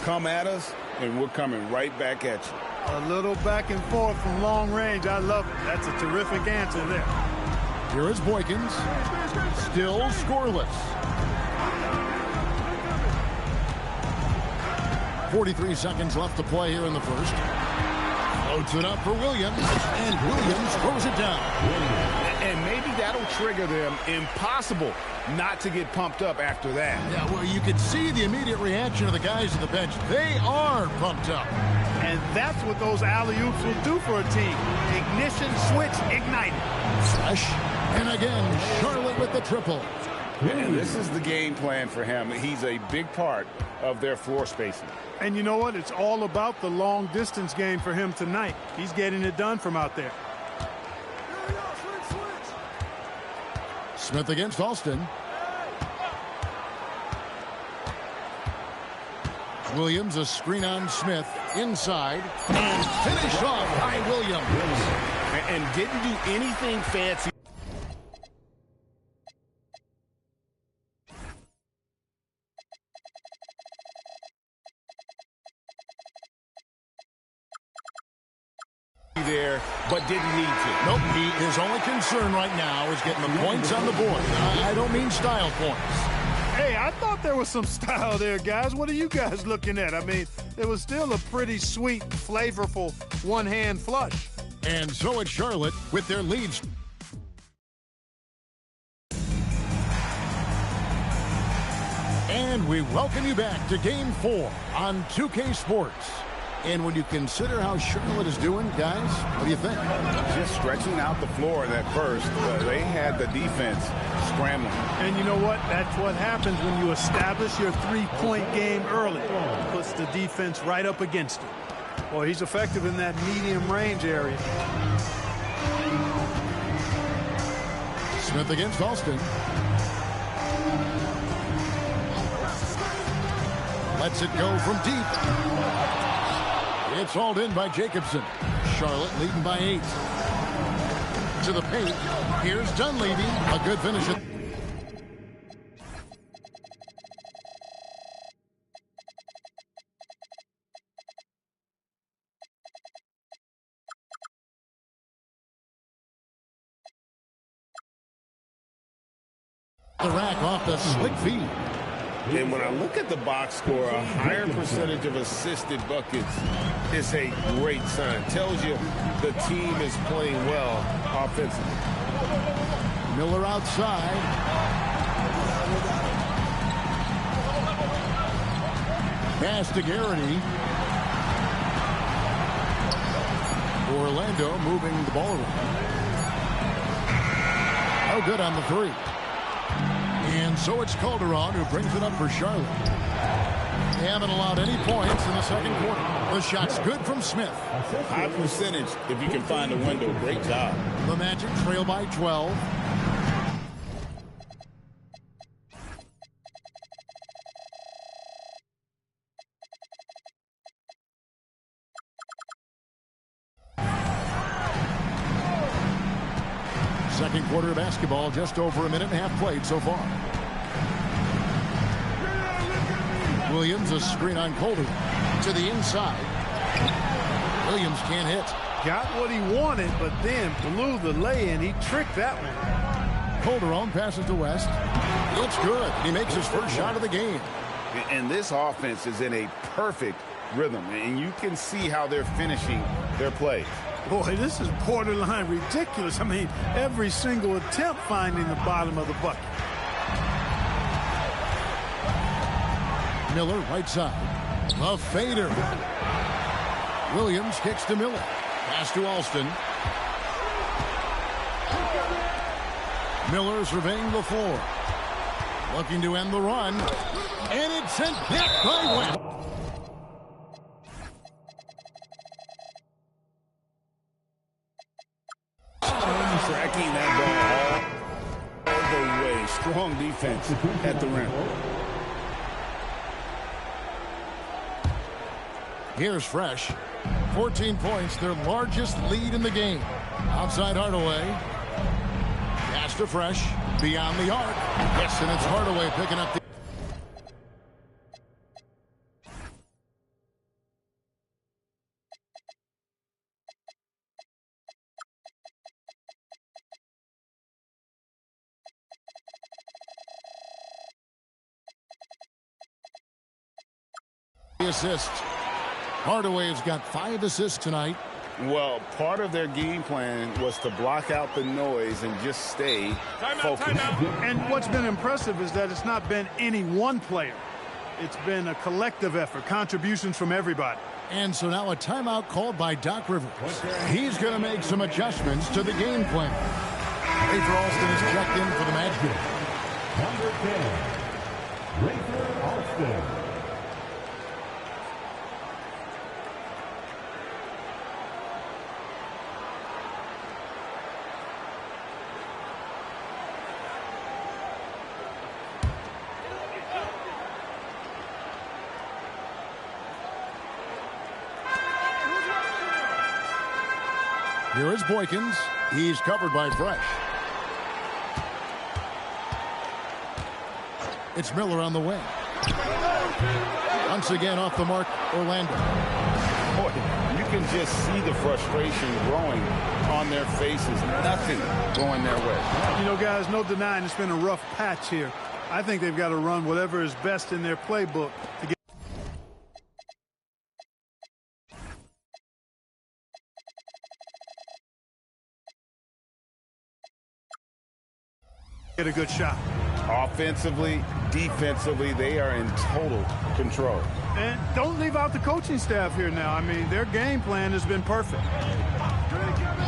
Come at us, and we're coming right back at you. A little back and forth from long range. I love it. That's a terrific answer there. Here is Boykins. Still scoreless. 43 seconds left to play here in the first. Floats it up for Williams, and Williams throws it down. And maybe that'll trigger them. Impossible not to get pumped up after that. Yeah, well, you could see the immediate reaction of the guys on the bench. They are pumped up. And that's what those alley-oops will do for a team. Ignition switch ignited. Fresh. And again, Charlotte with the triple. And this is the game plan for him. He's a big part of their floor spacing. And you know what? It's all about the long-distance game for him tonight. He's getting it done from out there. Smith against Alston. Williams, a screen on Smith, inside, and finished off by Williams. And didn't do anything fancy. There, but didn't need to. Nope, his only concern right now is getting the points on the board. I don't mean style points. Hey, I thought there was some style there, guys. What are you guys looking at? I mean, it was still a pretty sweet, flavorful one-hand flush. And so it's Charlotte with their leads. And we welcome you back to Game 4 on 2K Sports. And when you consider how Charlotte is doing, guys, what do you think? Just stretching out the floor in that burst. They had the defense scrambling. And you know what? That's what happens when you establish your three-point game early. It puts the defense right up against it. Well, he's effective in that medium range area. Smith against Alston. Lets it go from deep. It's hauled in by Jacobson. Charlotte leading by 8. To the paint. Here's Dunleavy. A good finish. The rack off the slick feed. And when I look at the box score, a higher percentage of assisted buckets is a great sign. Tells you the team is playing well offensively. Miller outside. Pass to Garrity. Orlando moving the ball around. Oh, good on the 3. And so it's Calderon who brings it up for Charlotte. They haven't allowed any points in the second quarter. The shot's good from Smith. High percentage if you can find a window. Great job. The Magic trail by 12. Second quarter of basketball, just over a minute and a half played so far. Williams, a screen on Calderon. To the inside. Williams can't hit. Got what he wanted, but then blew the lay-in. He tricked that one. Calderon passes to West. It's good. He makes his first shot of the game. And this offense is in a perfect rhythm, and you can see how they're finishing their plays. Boy, this is borderline ridiculous. I mean, every single attempt finding the bottom of the bucket. Miller, right side. A fader. Williams kicks to Miller. Pass to Alston. Miller surveying the floor. Looking to end the run. And it's sent back by West. Tracking that ball all the way. Strong defense at the rim. Here's Fresh. 14 points, their largest lead in the game. Outside Hardaway. Pass to Fresh. Beyond the arc. Yes, and it's Hardaway picking up the... assist. Hardaway's got 5 assists tonight. Well, part of their game plan was to block out the noise and just stay focused. And what's been impressive is that it's not been any one player. It's been a collective effort, contributions from everybody. And so now a timeout called by Doc Rivers. He's going to make some adjustments to the game plan. Rafer Alston is checked in for the match game. Number 10, Rafer Alston. Here is Boykins. He's covered by Fresh. It's Miller on the wing. Once again off the mark, Orlando. Boy, you can just see the frustration growing on their faces. Nothing going their way. You know, guys, no denying it's been a rough patch here. I think they've got to run whatever is best in their playbook to get a good shot. Offensively, defensively, they are in total control. And don't leave out the coaching staff here now. I mean, their game plan has been perfect.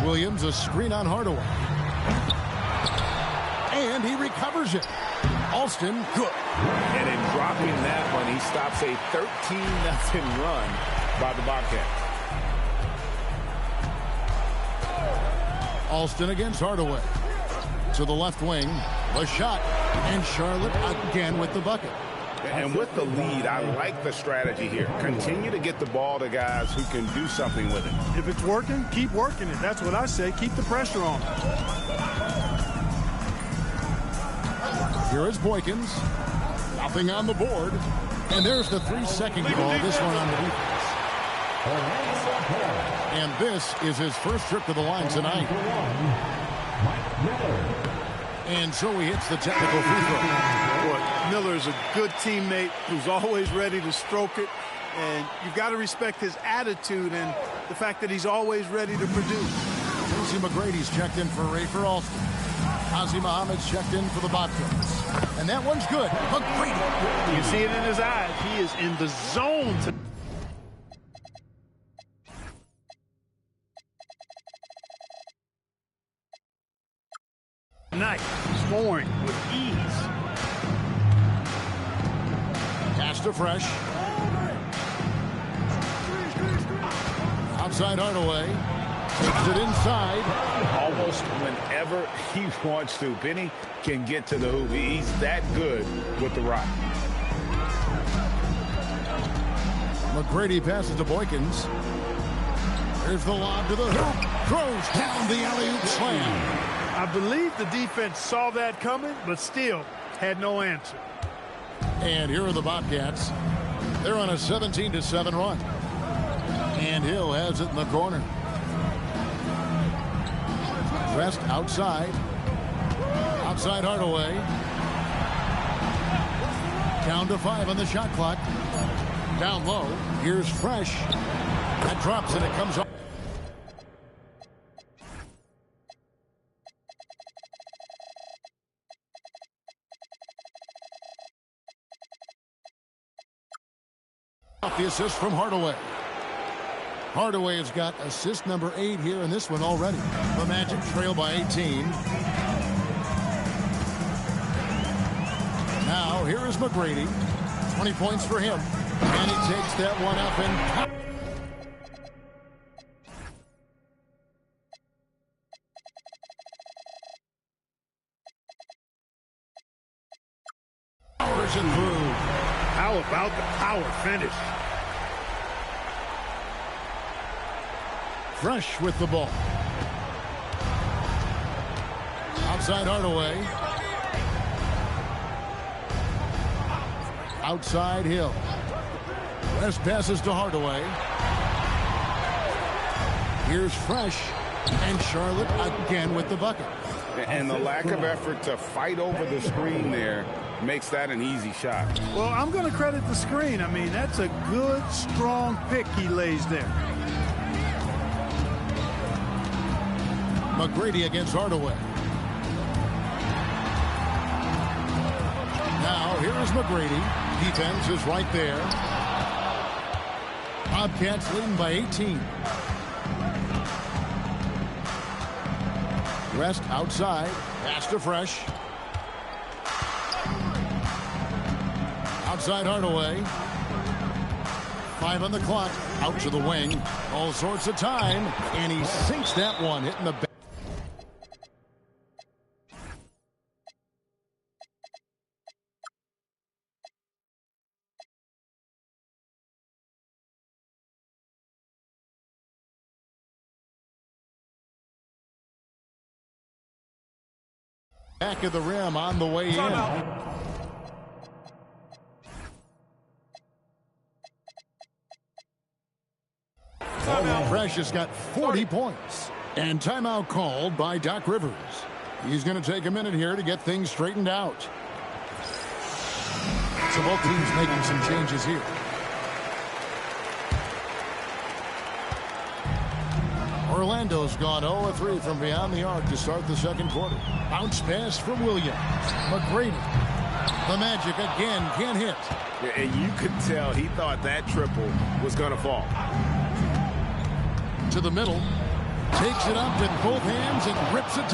Williams, a screen on Hardaway. And he recovers it. Alston, good. And in dropping that one, he stops a 13-0 run by the Bobcats. Alston against Hardaway. To the left wing. A shot. And Charlotte again with the bucket. And with the lead, I like the strategy here. Continue to get the ball to guys who can do something with it. If it's working, keep working it. That's what I say. Keep the pressure on. Here is Boykins. Nothing on the board. And there's the 3-second call. This one on the defense. And this is his first trip to the line tonight. And so he hits the technical free throw. Boy, Miller is a good teammate who's always ready to stroke it. And you've got to respect his attitude and the fact that he's always ready to produce. Tracy McGrady's checked in for Ray for Alston. Ozzie Muhammad's checked in for the Bobcats. And that one's good. McGrady. You see it in his eyes. He is in the zone tonight. Scoring with ease. Pass to Fresh. Outside Hardaway. Takes it inside. Almost whenever he wants to. Penny can get to the hoop. He's that good with the rock. McGrady passes to Boykins. Here's the lob to the hoop. Throws down the alley-oop slam. I believe the defense saw that coming, but still had no answer. And here are the Bobcats. They're on a 17-7 run. And Hill has it in the corner. West outside. Outside Hardaway. Down to 5 on the shot clock. Down low. Here's Fresh. That drops and it comes up. The assist from Hardaway. Hardaway has got assist number 8 here in this one already. The Magic trail by 18. Now here is McGrady. 20 points for him. And he takes that one up and powers it through. How about the power finish? Fresh with the ball. Outside Hardaway. Outside Hill. West passes to Hardaway. Here's Fresh. And Charlotte again with the bucket. And the lack of effort to fight over the screen there makes that an easy shot. Well, I'm going to credit the screen. I mean, that's a good, strong pick he lays there. McGrady against Hardaway. Now, here is McGrady. Defense is right there. Bobcats leading by 18. West outside. Pass to Fresh. Outside Hardaway. 5 on the clock. Out to the wing. All sorts of time. And he sinks that one, hitting the back. Back of the rim on the way in. Fresh has got 40 points. And timeout called by Doc Rivers. He's going to take a minute here to get things straightened out. So both teams making some changes here. Orlando's gone 0-3 from beyond the arc to start the second quarter. Bounce pass from Williams. McGrady. The Magic again can't hit. And you could tell he thought that triple was going to fall. To the middle. Takes it up with both hands and rips it.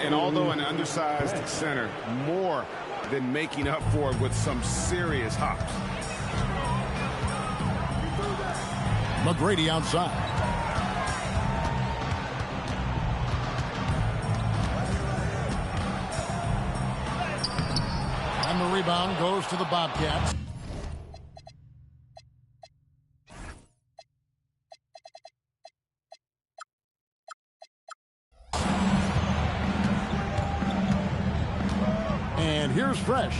And although an undersized center, more than making up for it with some serious hops. McGrady outside. And the rebound goes to the Bobcats. And here's Fresh.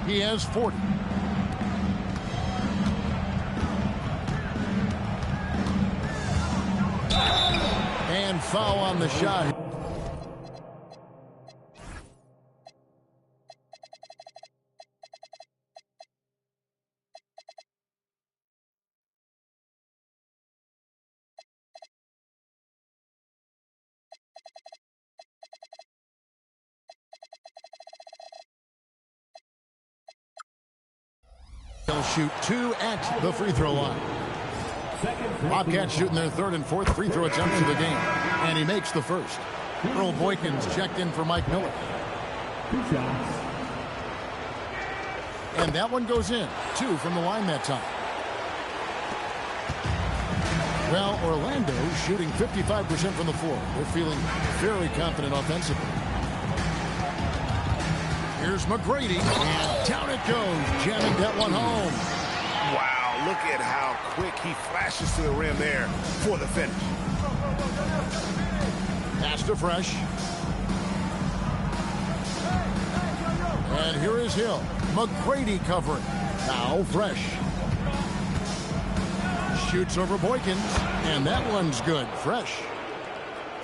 He has 40. And foul on the shot. They'll shoot 2 at the free throw line. Bobcats shooting their 3rd and 4th free throw attempts of the game. And he makes the first. Earl Boykins checked in for Mike Miller. And that one goes in. 2 from the line that time. Well, Orlando shooting 55% from the floor. They're feeling very confident offensively. Here's McGrady, and down it goes, jamming that one home. Wow, look at how quick he flashes to the rim there for the finish. Pass to Fresh. And here is Hill. McGrady covering. Now Fresh. Shoots over Boykins, and that one's good. Fresh.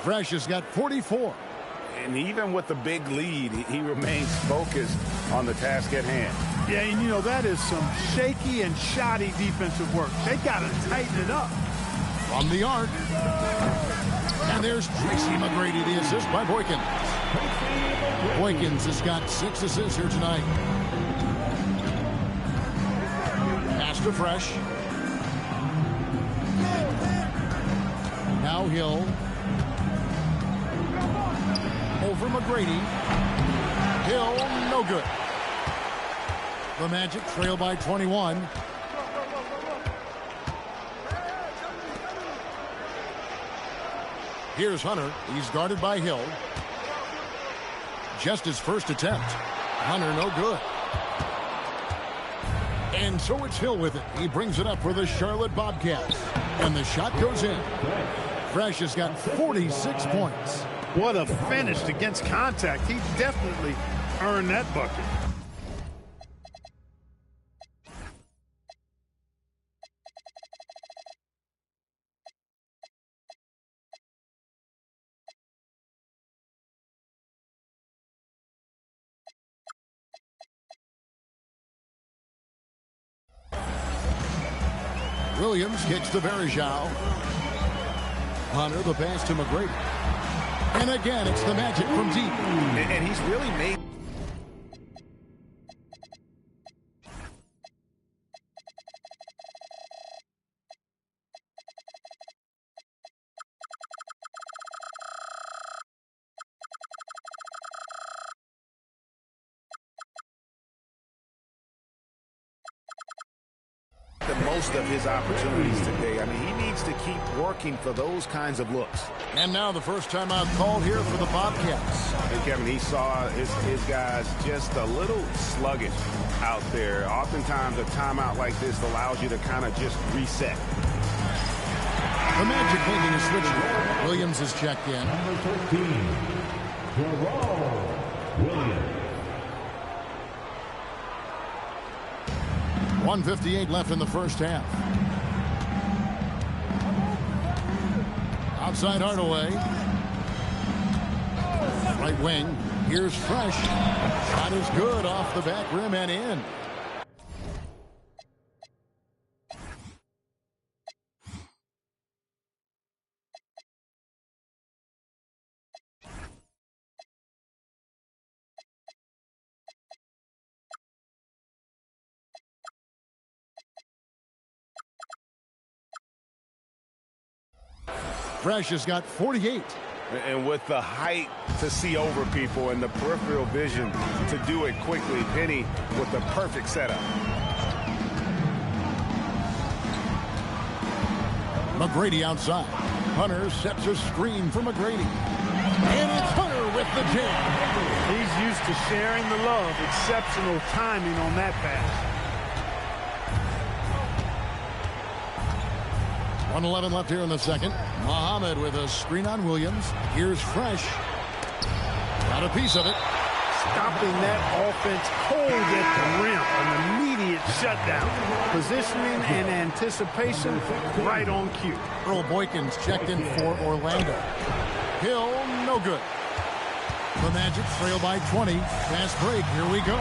Fresh has got 44. And even with the big lead, he remains focused on the task at hand. Yeah, and you know, that is some shaky and shoddy defensive work. They got to tighten it up. From the arc. And there's Tracy McGrady, the assist by Boykins. Boykins has got 6 assists here tonight. Pass to Fresh. Now Hill. Over McGrady. Hill, no good. The Magic trail by 21. Here's Hunter. He's guarded by Hill. Just his first attempt. Hunter, no good. And so it's Hill with it. He brings it up for the Charlotte Bobcats. And the shot goes in. Fresh has got 46 points. What a finish against contact. He definitely earned that bucket. Williams kicks to Varejao. Hunter, the pass to McGrady. And again, it's the Magic from deep. And he's really made... the most of his opportunities today. I mean, he needs to keep working for those kinds of looks. And now the first timeout called here for the Bobcats. And Kevin, he saw his guys just a little sluggish out there. Oftentimes a timeout like this allows you to kind of just reset. The Magic making a switch. Williams is checked in. Number 13, Jerome Williams. 1:58 left in the first half. Outside Hardaway. Right wing. Here's Fresh. Shot is good off the back rim and in. Fresh has got 48. And with the height to see over people and the peripheral vision to do it quickly, Penny with the perfect setup. McGrady outside. Hunter sets a screen for McGrady. And it's Hunter with the jam. He's used to sharing the love. Exceptional timing on that pass. 1:11 left here in the second. Muhammad with a screen on Williams. Here's Fresh. Got a piece of it. Stopping that offense cold at the rim. An immediate shutdown. Positioning and anticipation right on cue. Earl Boykins checked in for Orlando. Hill, no good. The Magic trail by 20. Fast break. Here we go.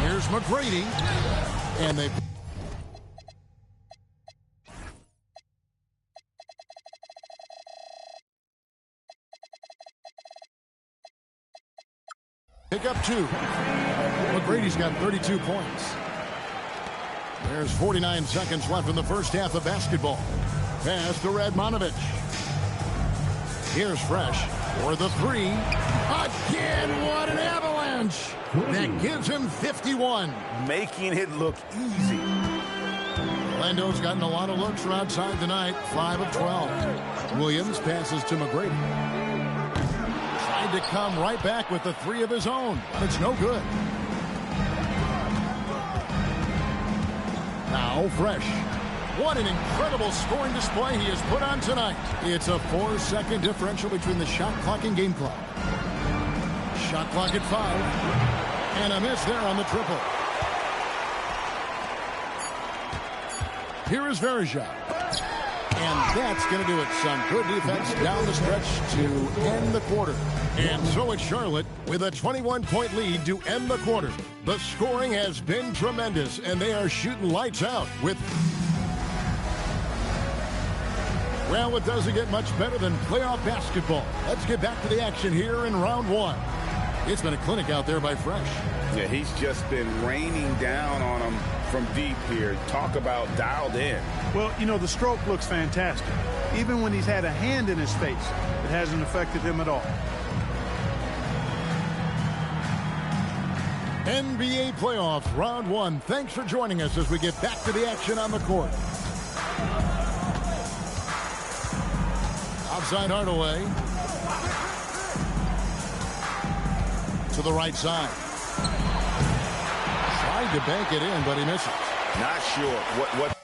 Here's McGrady. And they... pick up 2. McGrady's got 32 points. There's 49 seconds left in the first half of basketball. Pass to Radmanovich. Here's Fresh for the 3. Again, what an avalanche! That gives him 51. Making it look easy. Orlando's gotten a lot of looks from outside tonight. 5 of 12. Williams passes to McGrady. Tried to come right back with the 3 of his own, but it's no good. Now Fresh. What an incredible scoring display he has put on tonight. It's a 4-second differential between the shot clock and game clock. Shot clock at 5. And a miss there on the triple. Here is Verejao. And that's going to do it. Some good defense down the stretch to end the quarter. And so it's Charlotte with a 21-point lead to end the quarter. The scoring has been tremendous, and they are shooting lights out with... well, it doesn't get much better than playoff basketball. Let's get back to the action here in round 1. It's been a clinic out there by Fresh. Yeah, he's just been raining down on them from deep here. Talk about dialed in. Well, you know, the stroke looks fantastic. Even when he's had a hand in his face, it hasn't affected him at all. NBA playoffs, round 1. Thanks for joining us as we get back to the action on the court. Outside Hardaway. To the right side. Tried to bank it in, but he misses. Not sure what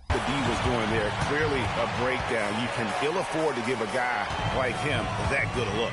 the D was doing there. Clearly a breakdown. You can ill afford to give a guy like him that good a look.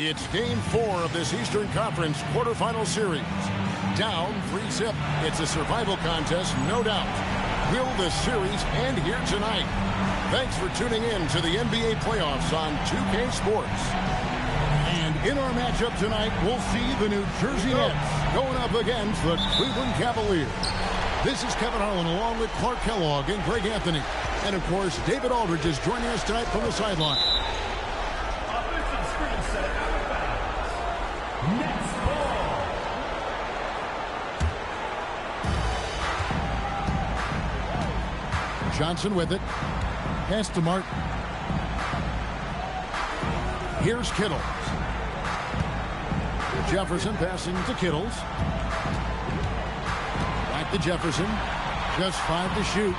It's Game 4 of this Eastern Conference quarterfinal series. Down 3-zip. It's a survival contest, no doubt. Will the series end here tonight? Thanks for tuning in to the NBA playoffs on 2K Sports. And in our matchup tonight, we'll see the New Jersey Nets going up against the Cleveland Cavaliers. This is Kevin Harlan along with Clark Kellogg and Greg Anthony. And, of course, David Aldridge is joining us tonight from the sideline. Johnson with it. Pass to Martin. Here's Kittles. Jefferson passing to Kittles. Back to Jefferson. Just 5 to shoot.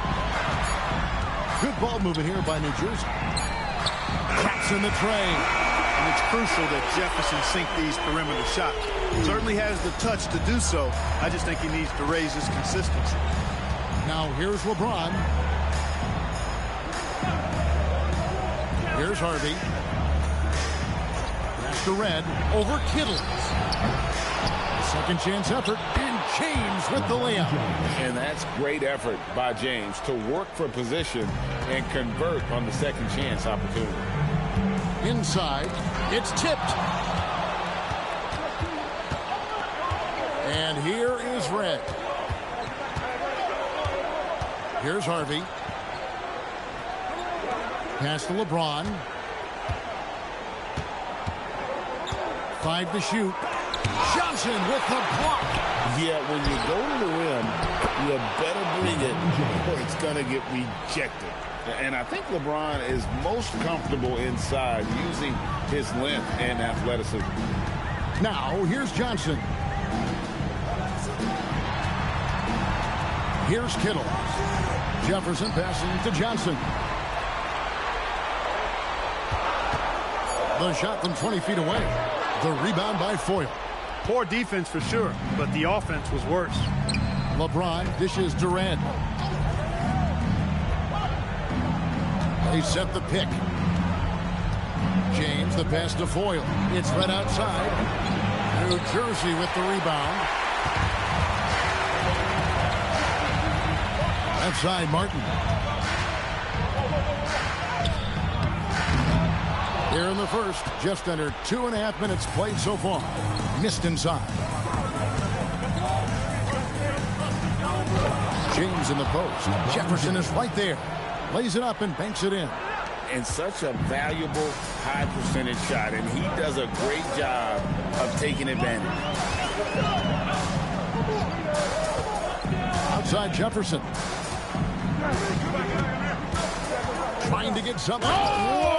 Good ball movement here by New Jersey. Taps in the tray. And it's crucial that Jefferson sink these perimeter shots. Certainly has the touch to do so. I just think he needs to raise his consistency. Now here's LeBron. Here's Harvey. Pass to Red. Over Kittles. Second chance effort. And James with the layup. And that's great effort by James to work for position and convert on the second chance opportunity. Inside. It's tipped. And here is Red. Here's Harvey. Pass to LeBron. 5 to shoot. Johnson with the block. Yeah, when you go to the rim, you better bring it or it's going to get rejected. And I think LeBron is most comfortable inside using his length and athleticism. Now, here's Johnson. Here's Kittle. Jefferson passing to Johnson. The shot from 20 feet away. The rebound by Foyle. Poor defense for sure, but the offense was worse. LeBron dishes Durant. They set the pick. James, the pass to Foyle. It's right outside. New Jersey with the rebound. Outside, Martin. Here in the first, just under 2.5 minutes played so far. Missed inside. James in the post. Jefferson is right there. Lays it up and banks it in. And such a valuable high percentage shot, and he does a great job of taking advantage. Outside Jefferson. Trying to get something. Oh!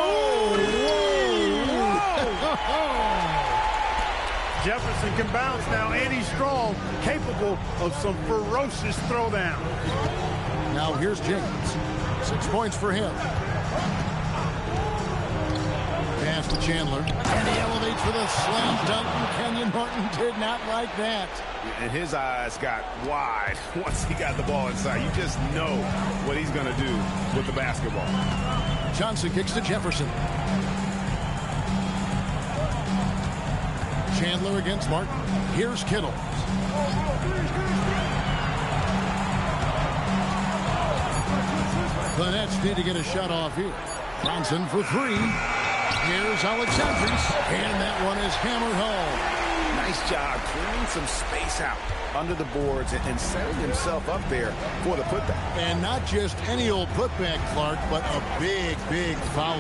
Jefferson can bounce now, and he's strong, capable of some ferocious throwdown. Now here's James. 6 points for him. Pass to Chandler. And he elevates for the slam dunk. Kenyon Martin did not like that. And his eyes got wide once he got the ball inside. You just know what he's going to do with the basketball. Johnson kicks to Jefferson. Chandler against Martin. Here's Kittle. The Nets need to get a shot off here. Johnson for 3. Here's Alexandris. And that one is hammered home. Nice job clearing some space out under the boards and setting himself up there for the putback. And not just any old putback, Clark, but a big, big foul.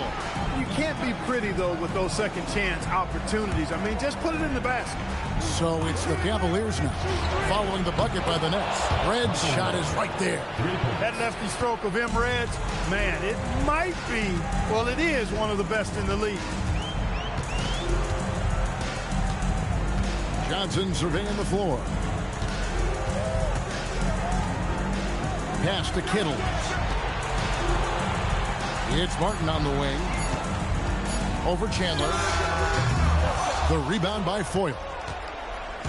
You can't be pretty, though, with those second chance opportunities. I mean, just put it in the basket. So it's the Cavaliers now, following the bucket by the Nets. Red's shot is right there. That lefty stroke of M. Red's, man, it might be, well, it is one of the best in the league. Johnson surveying the floor. Pass to Kittle. It's Martin on the wing. Over Chandler. The rebound by Foyle.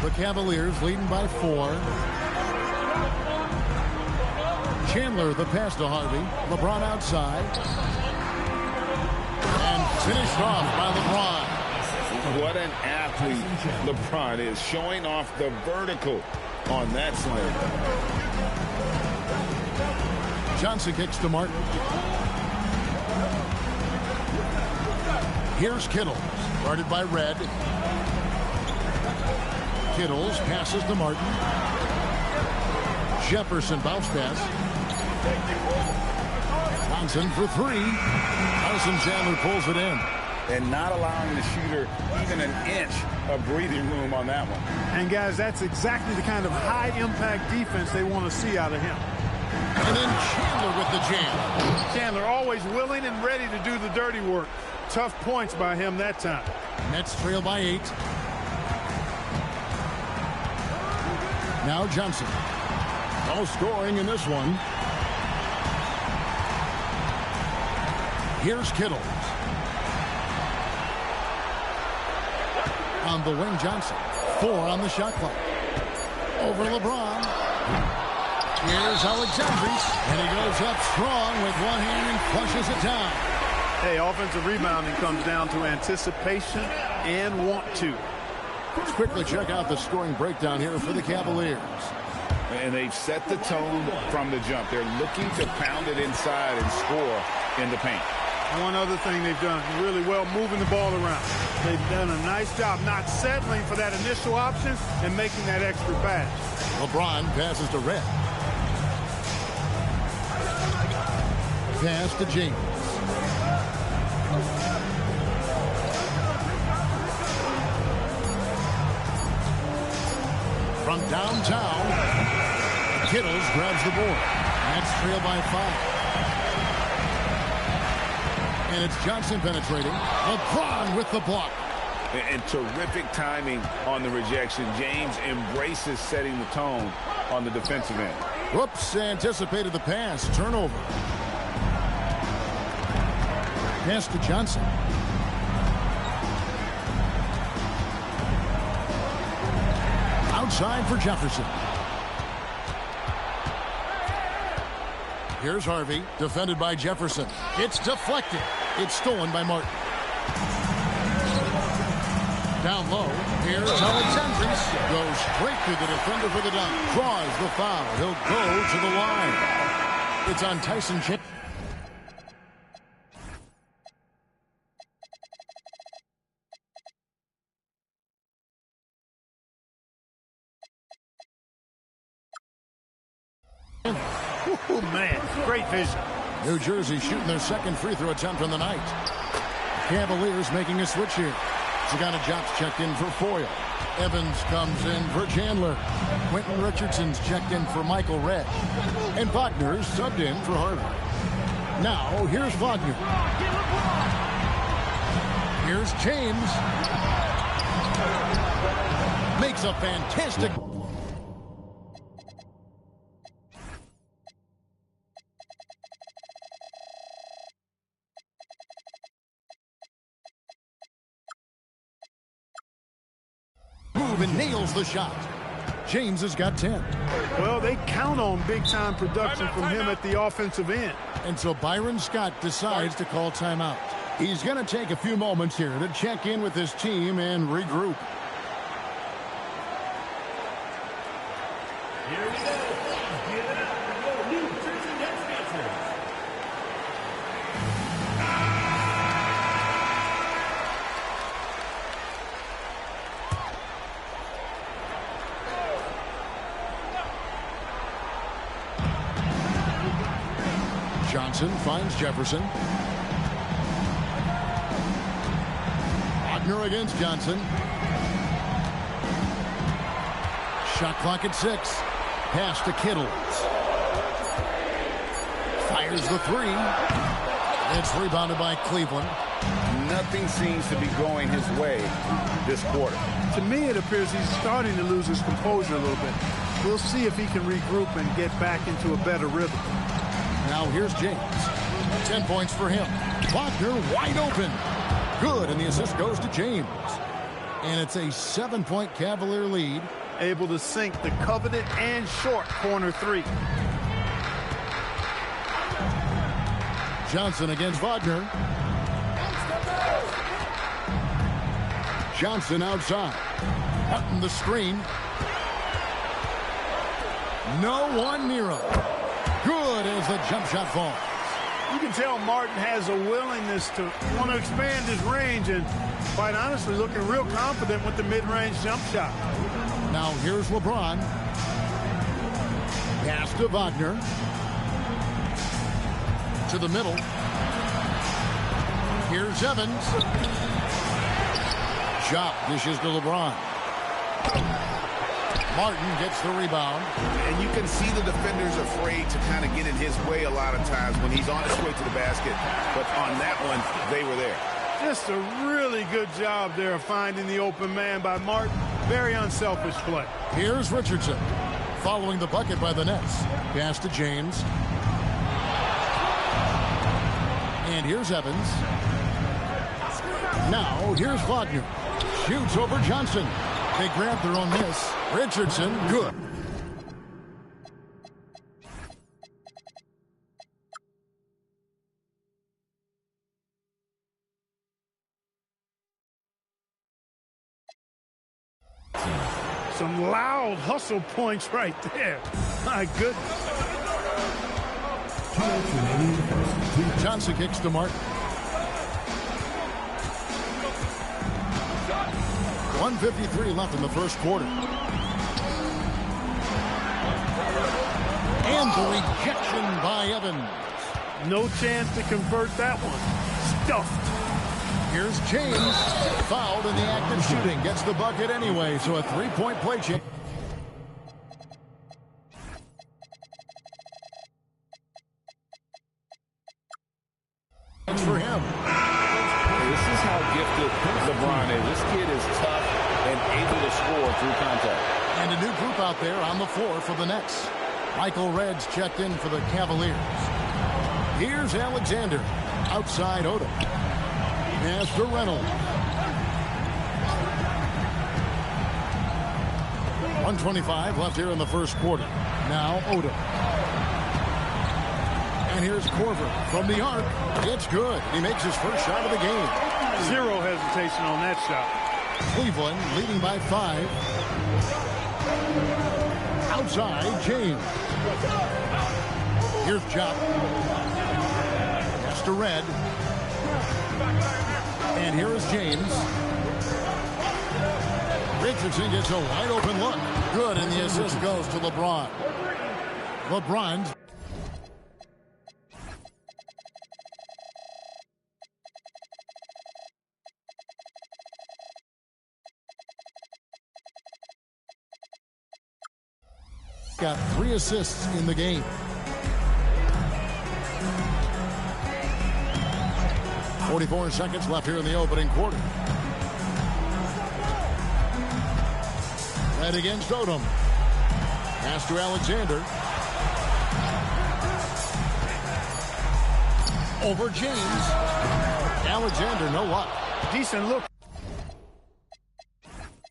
The Cavaliers leading by 4. Chandler the pass to Harvey. LeBron outside. And finished off by LeBron. What an athlete LeBron is, showing off the vertical on that slam. Johnson kicks to Martin. Here's Kittles, guarded by Red. Kittles passes to Martin. Jefferson bounce pass. Johnson for three. Tyson Chandler pulls it in. And not allowing the shooter even an inch of breathing room on that one. And, guys, that's exactly the kind of high-impact defense they want to see out of him. And then Chandler with the jam. Chandler always willing and ready to do the dirty work. Tough points by him that time. Nets trail by 8. Now Johnson. No scoring in this one. Here's Kittles. On the wing, Johnson. 4 on the shot clock. Over LeBron. Here's Alexandris. And he goes up strong with one hand and flushes it down. Hey, offensive rebounding comes down to anticipation and want to. Let's quickly check out the scoring breakdown here for the Cavaliers. And they've set the tone from the jump. They're looking to pound it inside and score in the paint. One other thing they've done really well, moving the ball around. They've done a nice job not settling for that initial option and making that extra pass. LeBron passes to Red. Pass to James. From downtown, Kittles grabs the board. Nets trail by 5. And it's Johnson penetrating. LeBron with the block. And terrific timing on the rejection. James embraces setting the tone on the defensive end. Whoops, anticipated the pass. Turnover. Pass to Johnson. Outside for Jefferson. Here's Harvey, defended by Jefferson. It's deflected. It's stolen by Martin. Down low, here's Alexandris. Goes straight through the defender for the dunk. Draws the foul. He'll go to the line. It's on Tyson Chandler. Oh, man, great vision. New Jersey shooting their second free throw attempt on the night. Cavaliers making a switch here. Sagana Jop's checked in for Foyle. Evans comes in for Chandler. Quentin Richardson's checked in for Michael Red. And Wagner's subbed in for Harvey. Now, here's Wagner. Here's James. Makes a fantastic... and nails the shot. James has got 10. Well, they count on big-time production from him at the offensive end. And so Byron Scott decides to call timeout. He's going to take a few moments here to check in with his team and regroup. Here we go. Give it up for your New Jersey Nets dancers. Johnson finds Jefferson. Wagner against Johnson. Shot clock at 6. Pass to Kittles. Fires the 3. It's rebounded by Cleveland. Nothing seems to be going his way this quarter. To me, it appears he's starting to lose his composure a little bit. We'll see if he can regroup and get back into a better rhythm. Now here's James. 10 points for him. Wagner wide open. Good, and the assist goes to James. And it's a 7-point Cavalier lead. Able to sink the coveted and short corner 3. Johnson against Wagner. Johnson outside. Cutting the screen. No one near him. Good as the jump shot falls. You can tell Martin has a willingness to want to expand his range and, quite honestly, looking real confident with the mid-range jump shot. Now here's LeBron. Pass to Wagner. To the middle. Here's Evans. Chop dishes to LeBron. Martin gets the rebound. And you can see the defenders afraid to kind of get in his way a lot of times when he's on his way to the basket. But on that one, they were there. Just a really good job there of finding the open man by Martin. Very unselfish play. Here's Richardson. Following the bucket by the Nets. Pass to James. And here's Evans. Now, here's Wagner. Shoots over Johnson. They grab their own miss. Richardson, good. Some loud hustle points right there. My goodness. Johnson kicks to Martin. 1:53 left in the first quarter. And the rejection by Evans. No chance to convert that one. Stuffed. Here's James. Fouled in the act of shooting. Gets the bucket anyway, so a three-point play change. For him. This is how gifted LeBron is. This kid is tough and able to score through contact. And a new group out there on the floor for the Nets. Michael Redd's checked in for the Cavaliers. Here's Alexander. Outside Odom. Pass to Reynolds. 1:25 left here in the first quarter. Now Odom. And here's Korver from the arc. It's good. He makes his first shot of the game. Zero hesitation on that shot. Cleveland leading by 5. Outside, James. Here's Chop. Pass to Red. And here is James. Richardson gets a wide open look. Good, and the assist goes to LeBron. LeBron. Got 3 assists in the game. 44 seconds left here in the opening quarter. Red against Odom. Pass to Alexander. Over James. Alexander, no luck. Decent look.